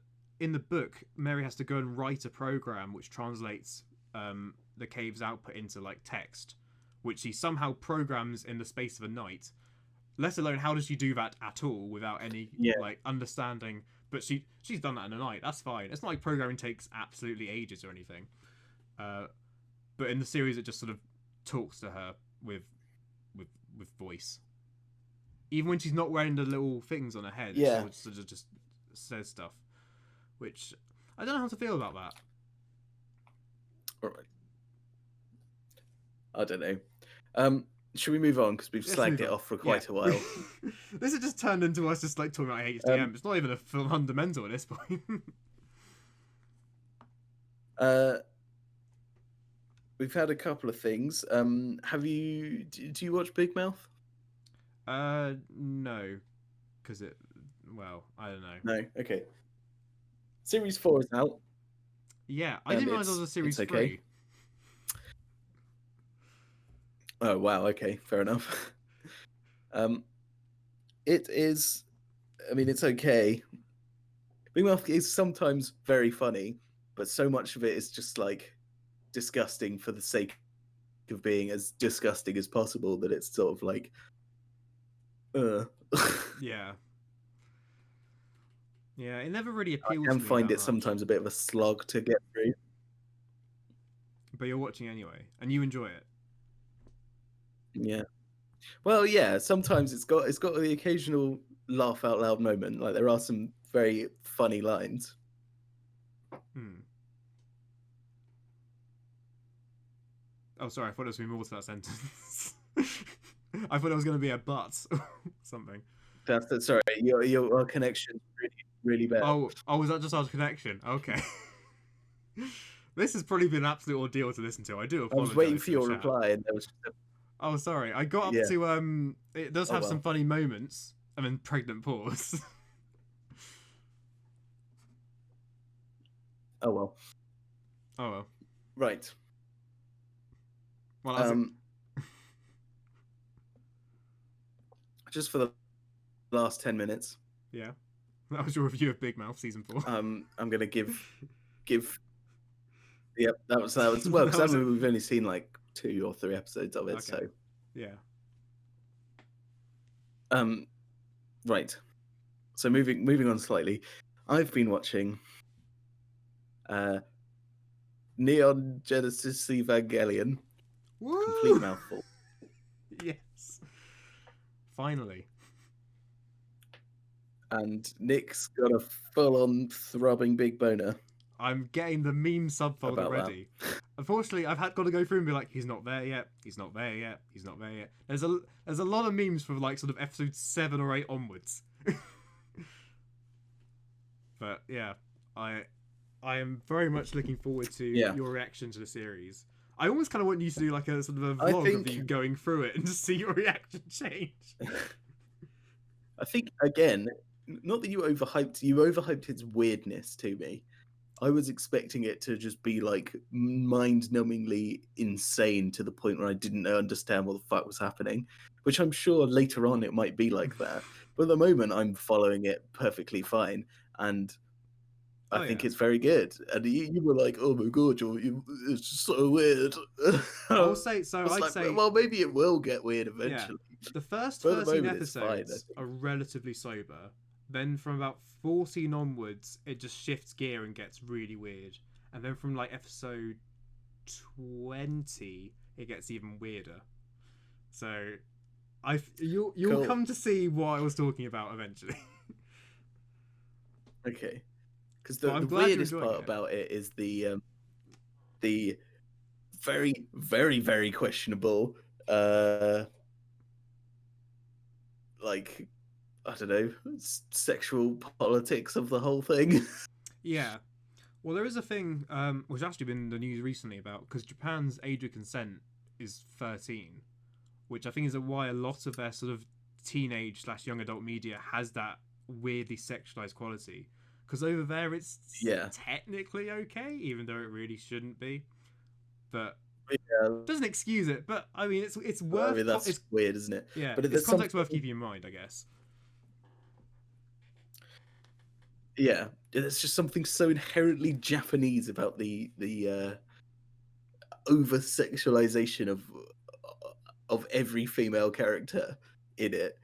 book, Mary has to go and write a program which translates the cave's output into like text, which she somehow programs in the space of a night. Let alone how does she do that at all without any like understanding but she's done that in a night. That's fine. It's not like programming takes absolutely ages or anything. But in the series, it just sort of talks to her with voice. Even when she's not wearing the little things on her head, she sort of just says stuff, which I don't know how to feel about that. All right. I don't know. Should we move on, because we've slagged it off for quite a while? This has just turned into us just like talking about HDM. It's not even a fundamental at this point. We've had a couple of things. Do you watch Big Mouth? No, because I don't know. No, okay. Series 4 is out. Yeah, I didn't realize there was a series 3. Oh wow, okay, fair enough. It is. I mean, it's okay. Big Mouth is sometimes very funny, but so much of it is just like disgusting for the sake of being as disgusting as possible that it's sort of like Yeah, it never really appealed to me. I can find it sometimes a bit of a slog to get through, but you're watching anyway and you enjoy it. Yeah, well, yeah, sometimes it's got the occasional laugh out loud moment. Like, there are some very funny lines. Oh, sorry, I thought there was going to be more to that sentence. I thought it was going to be a but something. Sorry, your connection's really bad. Oh, was that just our connection? Okay. This has probably been an absolute ordeal to listen to. I do apologize. I was waiting for your reply, and there was just Oh, sorry. I got up to it does have some funny moments. I mean, pregnant pause. Oh well. Right. Well, just for the last 10 minutes. Yeah. That was your review of Big Mouth season 4. I'm gonna give. Yep, that was well, because we've only seen like 2 or 3 episodes of it, so yeah. Right. So moving on slightly, I've been watching Neon Genesis Evangelion. Woo! Complete mouthful. Yes. Finally. And Nick's got a full-on throbbing big boner. I'm getting the meme subfolder ready. Unfortunately, I've got to go through and be like, he's not there yet. He's not there yet. He's not there yet. There's a lot of memes for like sort of episode 7 or 8 onwards. But yeah, I am very much looking forward to your reaction to the series. I almost kind of want you to do like a sort of a vlog of you going through it and just see your reaction change. I think, again, not that you overhyped its weirdness to me. I was expecting it to just be like mind-numbingly insane to the point where I didn't understand what the fuck was happening, which I'm sure later on it might be like that. But at the moment, I'm following it perfectly fine, and I think it's very good. And you were like, "Oh my god, it's just so weird." I'll say so. I'd say, well, maybe it will get weird eventually. Yeah. The first 13 episodes are relatively sober. Then from about 14 onwards, it just shifts gear and gets really weird. And then from like episode 20, it gets even weirder. So you'll cool. Come to see what I was talking about eventually. Okay. Because the weirdest part about it is the very, very, very questionable like, I don't know, sexual politics of the whole thing. Yeah. Well, there is a thing which has actually been in the news recently about, because Japan's age of consent is 13, which I think is why a lot of their sort of teenage / young adult media has that weirdly sexualized quality. Because over there it's technically okay, even though it really shouldn't be. But it doesn't excuse it. But I mean, it's worth. I mean, that's weird, isn't it? Yeah, but it's context worth keeping in mind, I guess. Yeah, there's just something so inherently Japanese about the over sexualization of every female character in it,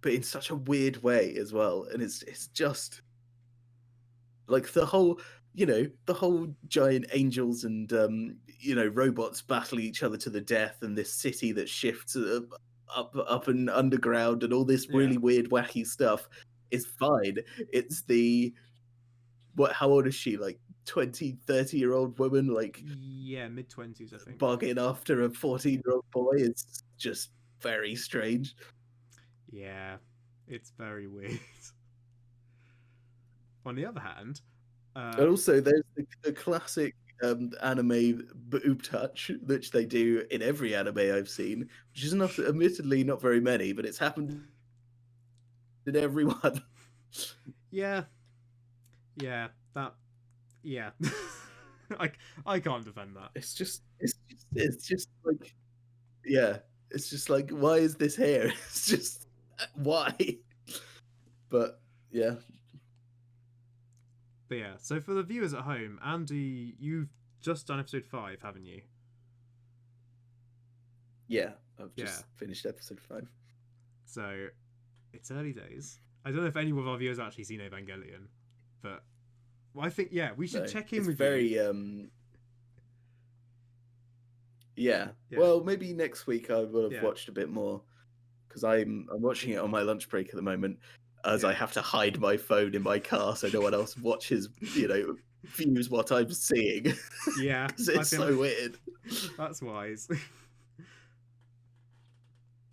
but in such a weird way as well. And it's just Like the whole, the whole giant angels and robots battling each other to the death, and this city that shifts up and underground, and all this really weird, wacky stuff is fine. It's how old is she? Like 20, 30-year-old woman, like mid-20s, I think. Bargain after a 14-year-old boy is just very strange. Yeah, it's very weird. On the other hand, and also there's the classic anime boob touch, which they do in every anime I've seen, which is not, admittedly, not very many, but it's happened in everyone. Yeah. I can't defend that. It's just like, yeah, it's just like, why is this here? It's just, why? But yeah. But yeah, so for the viewers at home, Andy, you've just done episode 5, haven't you? Yeah, I've just finished episode 5. So it's early days. I don't know if any of our viewers have actually seen Evangelion, but I think we should check in with very, you. Yeah. Well, maybe next week I will have watched a bit more, because I'm watching it on my lunch break at the moment, as I have to hide my phone in my car so no one else watches, views what I'm seeing. Yeah, because it's so weird. That's wise.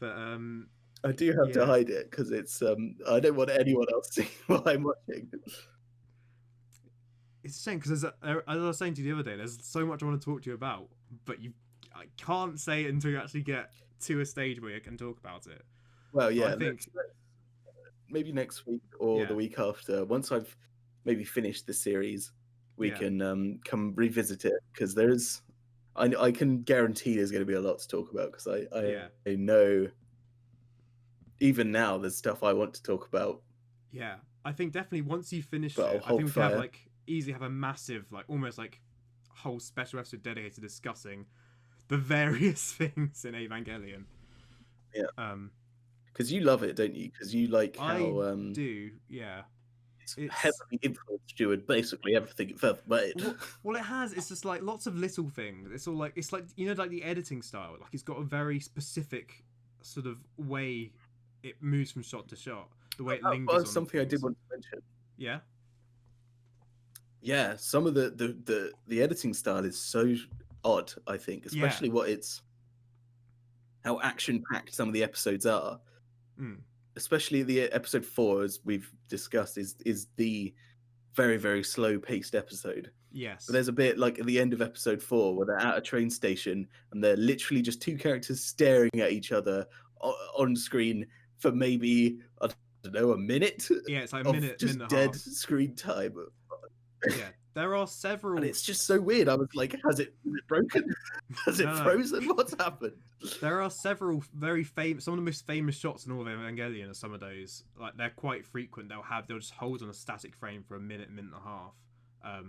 But I do have to hide it because it's I don't want anyone else seeing what I'm watching. It's a shame because, as I was saying to you the other day, there's so much I want to talk to you about, but I can't say it until you actually get to a stage where you can talk about it. Well, yeah, I think maybe next week or the week after, once I've maybe finished the series, we can come revisit it, because there's, I can guarantee there's going to be a lot to talk about, because I know even now there's stuff I want to talk about. Yeah, I think definitely once you finish it, I think we can have easily have a massive, almost whole special episode dedicated to discussing the various things in Evangelion. Yeah. Because you love it, don't you? Because you like how I do, yeah. It's heavily influenced you, and basically everything it ever made. Well, it has. It's just lots of little things. It's all it's the editing style. It's got a very specific sort of way it moves from shot to shot. The way it lingers on something I did want to mention. Yeah. Yeah, some of the editing style is so odd, I think, especially how action-packed some of the episodes are. Especially the episode 4, as we've discussed, is the very, very slow-paced episode. Yes. But there's a bit at the end of episode 4 where they're at a train station and they're literally just two characters staring at each other on screen for maybe, I don't know, a minute. Yeah, it's like a minute, just minute dead screen time. Yeah, there are several. And it's just so weird. I was like, is it broken? Has it frozen? What's happened? There are several very famous, some of the most famous shots in all of Evangelion are some of those. They're quite frequent. They'll just hold on a static frame for a minute and a half.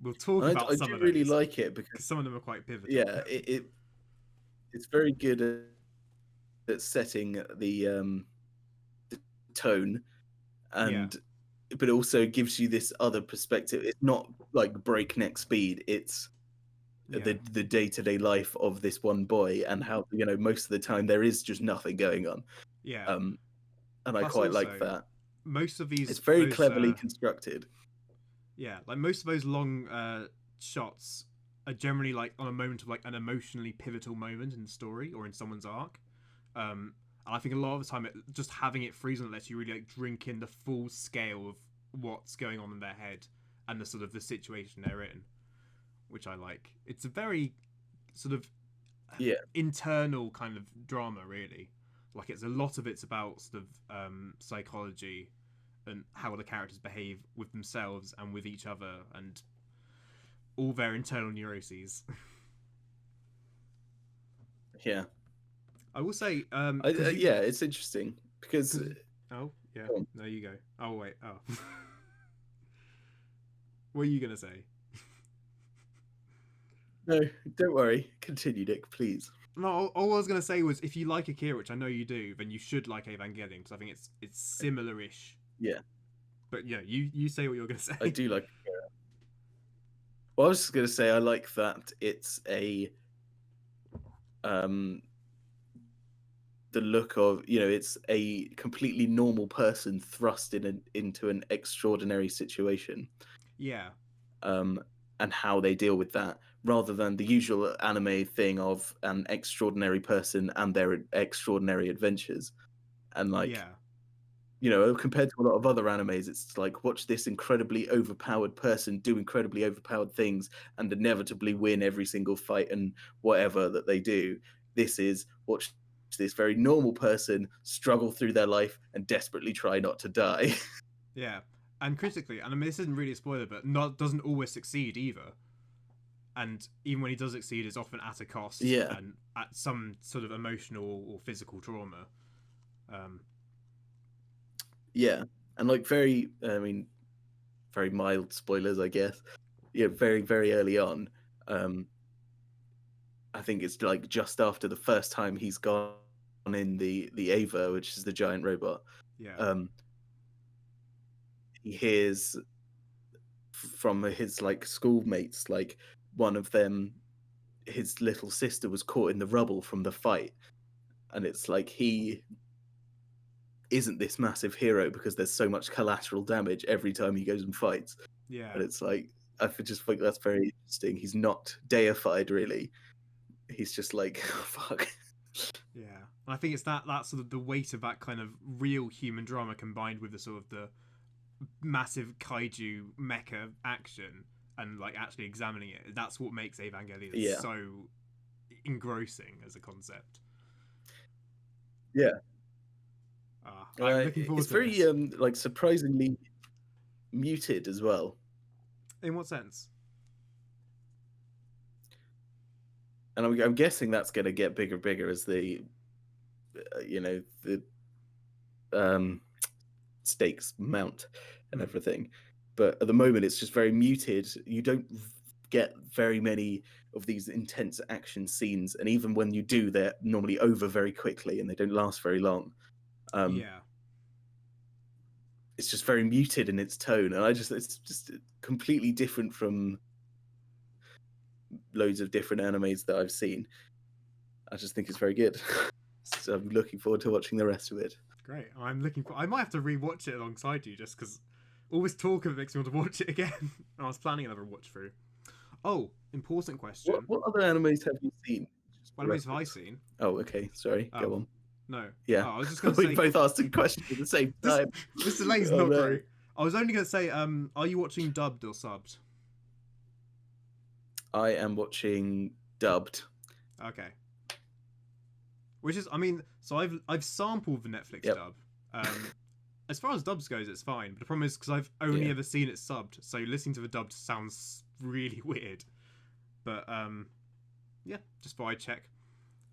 We'll talk about some of those. I really like it because some of them are quite pivotal. Yeah, it's very good at setting the tone, and but also gives you this other perspective. It's not like breakneck speed. It's the day-to-day life of this one boy, and how most of the time there is just nothing going on. Yeah. And plus I quite like that. Most of these, it's very cleverly constructed. Yeah, most of those long shots are generally on a moment of an emotionally pivotal moment in the story or in someone's arc. And I think a lot of the time, just having it freeze lets you really drink in the full scale of what's going on in their head and the sort of the situation they're in, which I like. It's a very sort of internal kind of drama, really. It's a lot of it's about sort of psychology and how the characters behave with themselves and with each other and all their internal neuroses. Yeah. I will say, it's interesting because. Oh yeah, there you go. Oh wait, what are you gonna say? No, don't worry. Continue, Nick, please. No, all I was gonna say was, if you like Akira, which I know you do, then you should like Evangelion, because I think it's similar-ish. Yeah. But yeah, you say what you're gonna say. I do like. Well, I was just gonna say I like that it's a the look of, you know, it's a completely normal person thrust into an extraordinary situation. Yeah. And how they deal with that, rather than the usual anime thing of an extraordinary person and their extraordinary adventures. And like, yeah. You know, compared to a lot of other animes, it's like, watch this incredibly overpowered person do incredibly overpowered things and inevitably win every single fight and whatever that they do. This is, watch this very normal person struggle through their life and desperately try not to die. Yeah. And critically, and I mean, this isn't really a spoiler, but doesn't always succeed either. And even when he does succeed, it's often at a cost Yeah. and at some sort of emotional or physical trauma. Yeah. And like very mild spoilers, I guess. Yeah, very, very early on. I think it's like just after the first time he's gone in the Ava, which is the giant robot. Yeah. He hears from his like schoolmates, like one of them, his little sister was caught in the rubble from the fight, and it's like he isn't this massive hero because there's so much collateral damage every time he goes and fights. Yeah. And it's like, I just think that's very interesting. He's not deified really. He's just like, oh, fuck. Yeah. And I think it's that sort of the weight of that kind of real human drama combined with the sort of the massive kaiju mecha action and like actually examining it. That's what makes Evangelion so engrossing as a concept. Yeah. I'm looking forward it's to very this. like surprisingly muted as well. In what sense? And I'm guessing that's going to get bigger as the the stakes mount and everything. But at the moment, it's just very muted. You don't get very many of these intense action scenes, and even when you do, they're normally over very quickly and they don't last very long. Yeah. It's just very muted in its tone, and it's just completely different from loads of different animes that I've seen. I just think it's very good. So I'm looking forward to watching the rest of it. Great. I might have to rewatch it alongside you just because all this talk of it makes me want to watch it again. I was planning another watch through. Oh, important question. What other animes have you seen? What animes have I seen? Oh, okay. Sorry. Go on. No. Yeah. Oh, I was just going to say. We both asked a question at the same time. This delay's not great. I was only going to say, are you watching dubbed or subbed? I am watching dubbed. Okay. Which is, I mean, so I've sampled the Netflix dub. As far as dubs goes, it's fine. But the problem is because I've only ever seen it subbed, so listening to the dubbed sounds really weird. But yeah, just thought I'd check.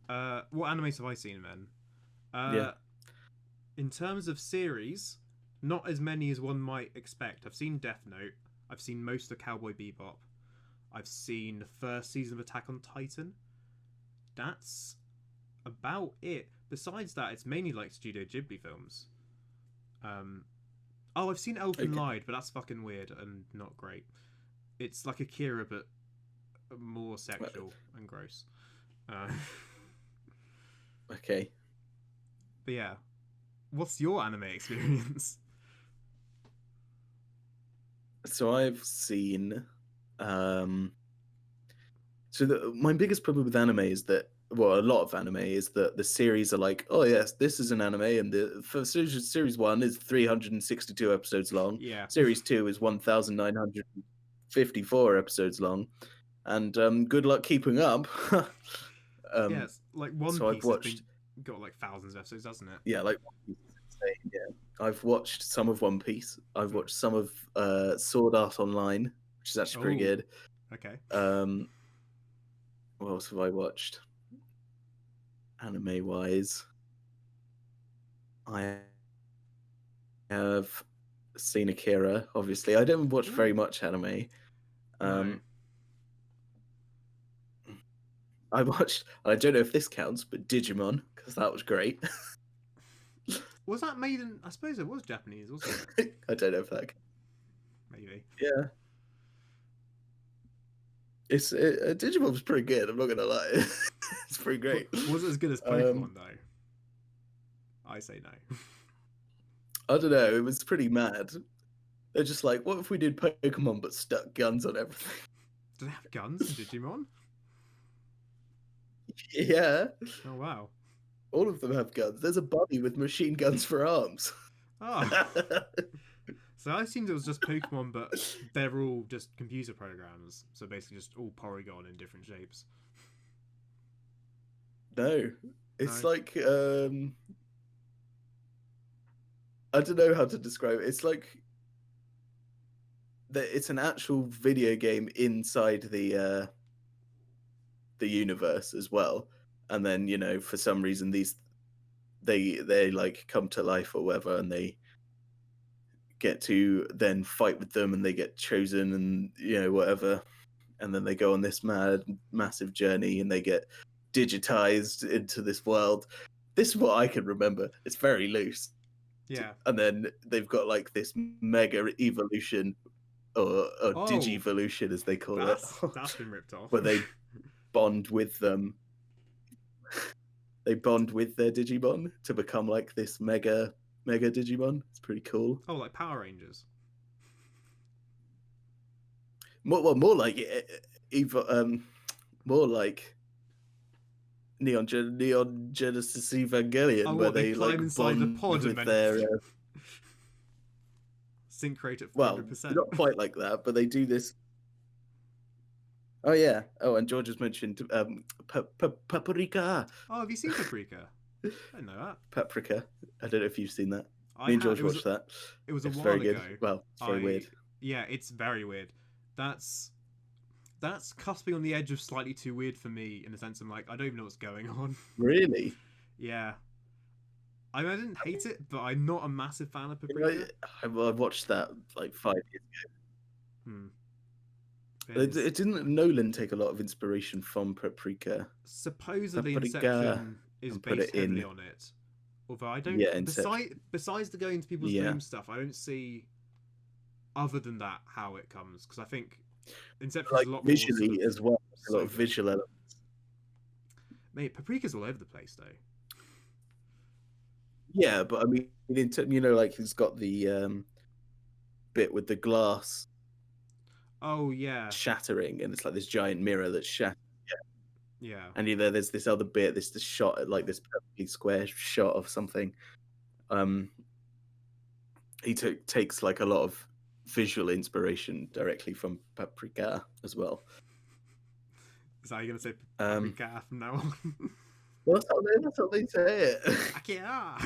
What animes have I seen then? In terms of series, not as many as one might expect. I've seen Death Note. I've seen most of Cowboy Bebop. I've seen the first season of Attack on Titan. That's about it. Besides that, it's mainly like Studio Ghibli films. I've seen Elfen Lied, but that's fucking weird and not great. It's like Akira, but more sexual and gross. Okay. But yeah, what's your anime experience? So I've seen. My biggest problem with anime is that, well, a lot of anime is that the series are like, oh yes, this is an anime, and the series 1 is 362 episodes long. Yeah. Series 2 is 1,954 episodes long, and good luck keeping up. Yes, like One Piece has got like thousands of episodes, doesn't it? Yeah, like One Piece is insane. Yeah, I've watched some of One Piece. I've watched some of Sword Art Online, which is actually pretty good. Okay. What else have I watched? Anime wise, I have seen Akira. Obviously, I don't watch very much anime. No. I watched. I don't know if this counts, but Digimon, because that was great. Was that made in? I suppose it was Japanese, wasn't it? I don't know if that. Maybe. Yeah. Digimon was pretty good. I'm not gonna lie. It's pretty great. Was it as good as Pokemon though? I say no. I don't know. It was pretty mad. They're just like, what if we did Pokemon but stuck guns on everything? Do they have guns in Digimon? Yeah. Oh wow. All of them have guns. There's a bunny with machine guns for arms. Oh. So I assumed it was just Pokemon, but they're all just computer programs. So basically just all Porygon in different shapes. No. It's like, I don't know how to describe it. It's like, it's an actual video game inside the universe as well. And then, you know, for some reason, they like come to life or whatever, and they get to then fight with them, and they get chosen, and you know, whatever, and then they go on this massive journey, and they get digitized into this world. This is what I can remember. It's very loose. Yeah. And then they've got like this mega evolution or digivolution, as they call it. That's been ripped off. Where they bond with them. They bond with their Digimon to become like this mega Digimon. It's pretty cool. Oh, like Power Rangers. More like more like Neon Genesis Evangelion, where they climb like inside bond the pod with and their sync rate at 400%. Well, not quite like that, but they do this. Oh yeah. Oh, and George has mentioned Paprika. Oh, have you seen Paprika? I didn't know that. Paprika. I don't know if you've seen that. Me and George watched that. It was a while very ago. Good. Well, it's very weird. Yeah, it's very weird. That's cusping on the edge of slightly too weird for me, in the sense I'm like, I don't even know what's going on. Really? Yeah. I mean, I didn't hate it, but I'm not a massive fan of Paprika. I watched that like 5 years ago. Didn't Nolan take a lot of inspiration from Paprika? Supposedly Inception is based heavily on it. Although I don't... Yeah, besides the going into people's dream stuff, I don't see, other than that, how it comes. Because I think Inception is a lot visually more... Visually as well. A lot of visual elements. Mate, Paprika's all over the place, though. Yeah, but I mean, you know, like he's got the bit with the glass. Oh yeah, shattering, and it's like this giant mirror that's shattered. Yeah. And you know, there's this other bit, this shot, like this perfectly square shot of something. He takes like a lot of visual inspiration directly from Paprika as well. Is that how you're gonna say Paprika from now on? Well, that's how they say it. Yeah.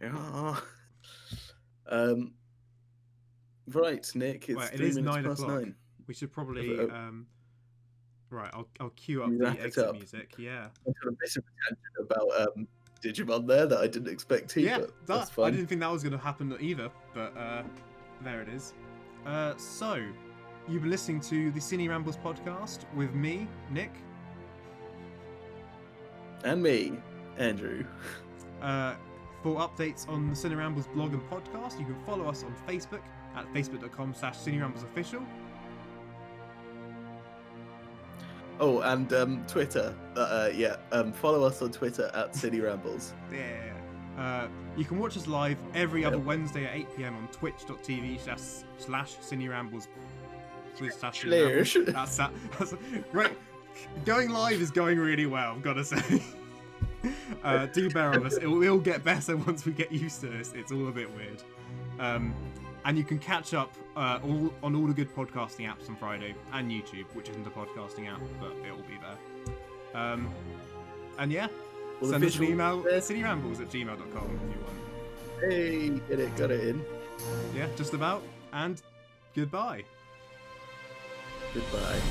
Yeah. Right, Nick. It's it is 9:00. We should probably right. I'll queue up the exit music. Yeah. I'm kind of missing a tangent about Digimon there that I didn't expect to. Yeah, but that's fine. I didn't think that was going to happen either, but there it is. So you've been listening to the Ciné Rambles podcast with me, Nick, and me, Andrew. For updates on the Ciné Rambles blog and podcast, you can follow us on Facebook at facebook.com/CinéRamblesOfficial. Oh, and Twitter. Follow us on Twitter at Ciné Rambles. Yeah. You can watch us live every other Wednesday at 8 PM on twitch.tv/CinéRambles. That's right. Going live is going really well, I've got to say. Do bear with us. It will get better once we get used to this. It's all a bit weird. And you can catch up on all the good podcasting apps on Friday, and YouTube, which isn't a podcasting app, but it will be there. And yeah, send us an email at cinerambles@gmail.com if you want. Hey, got it in. Yeah, just about. And goodbye. Goodbye.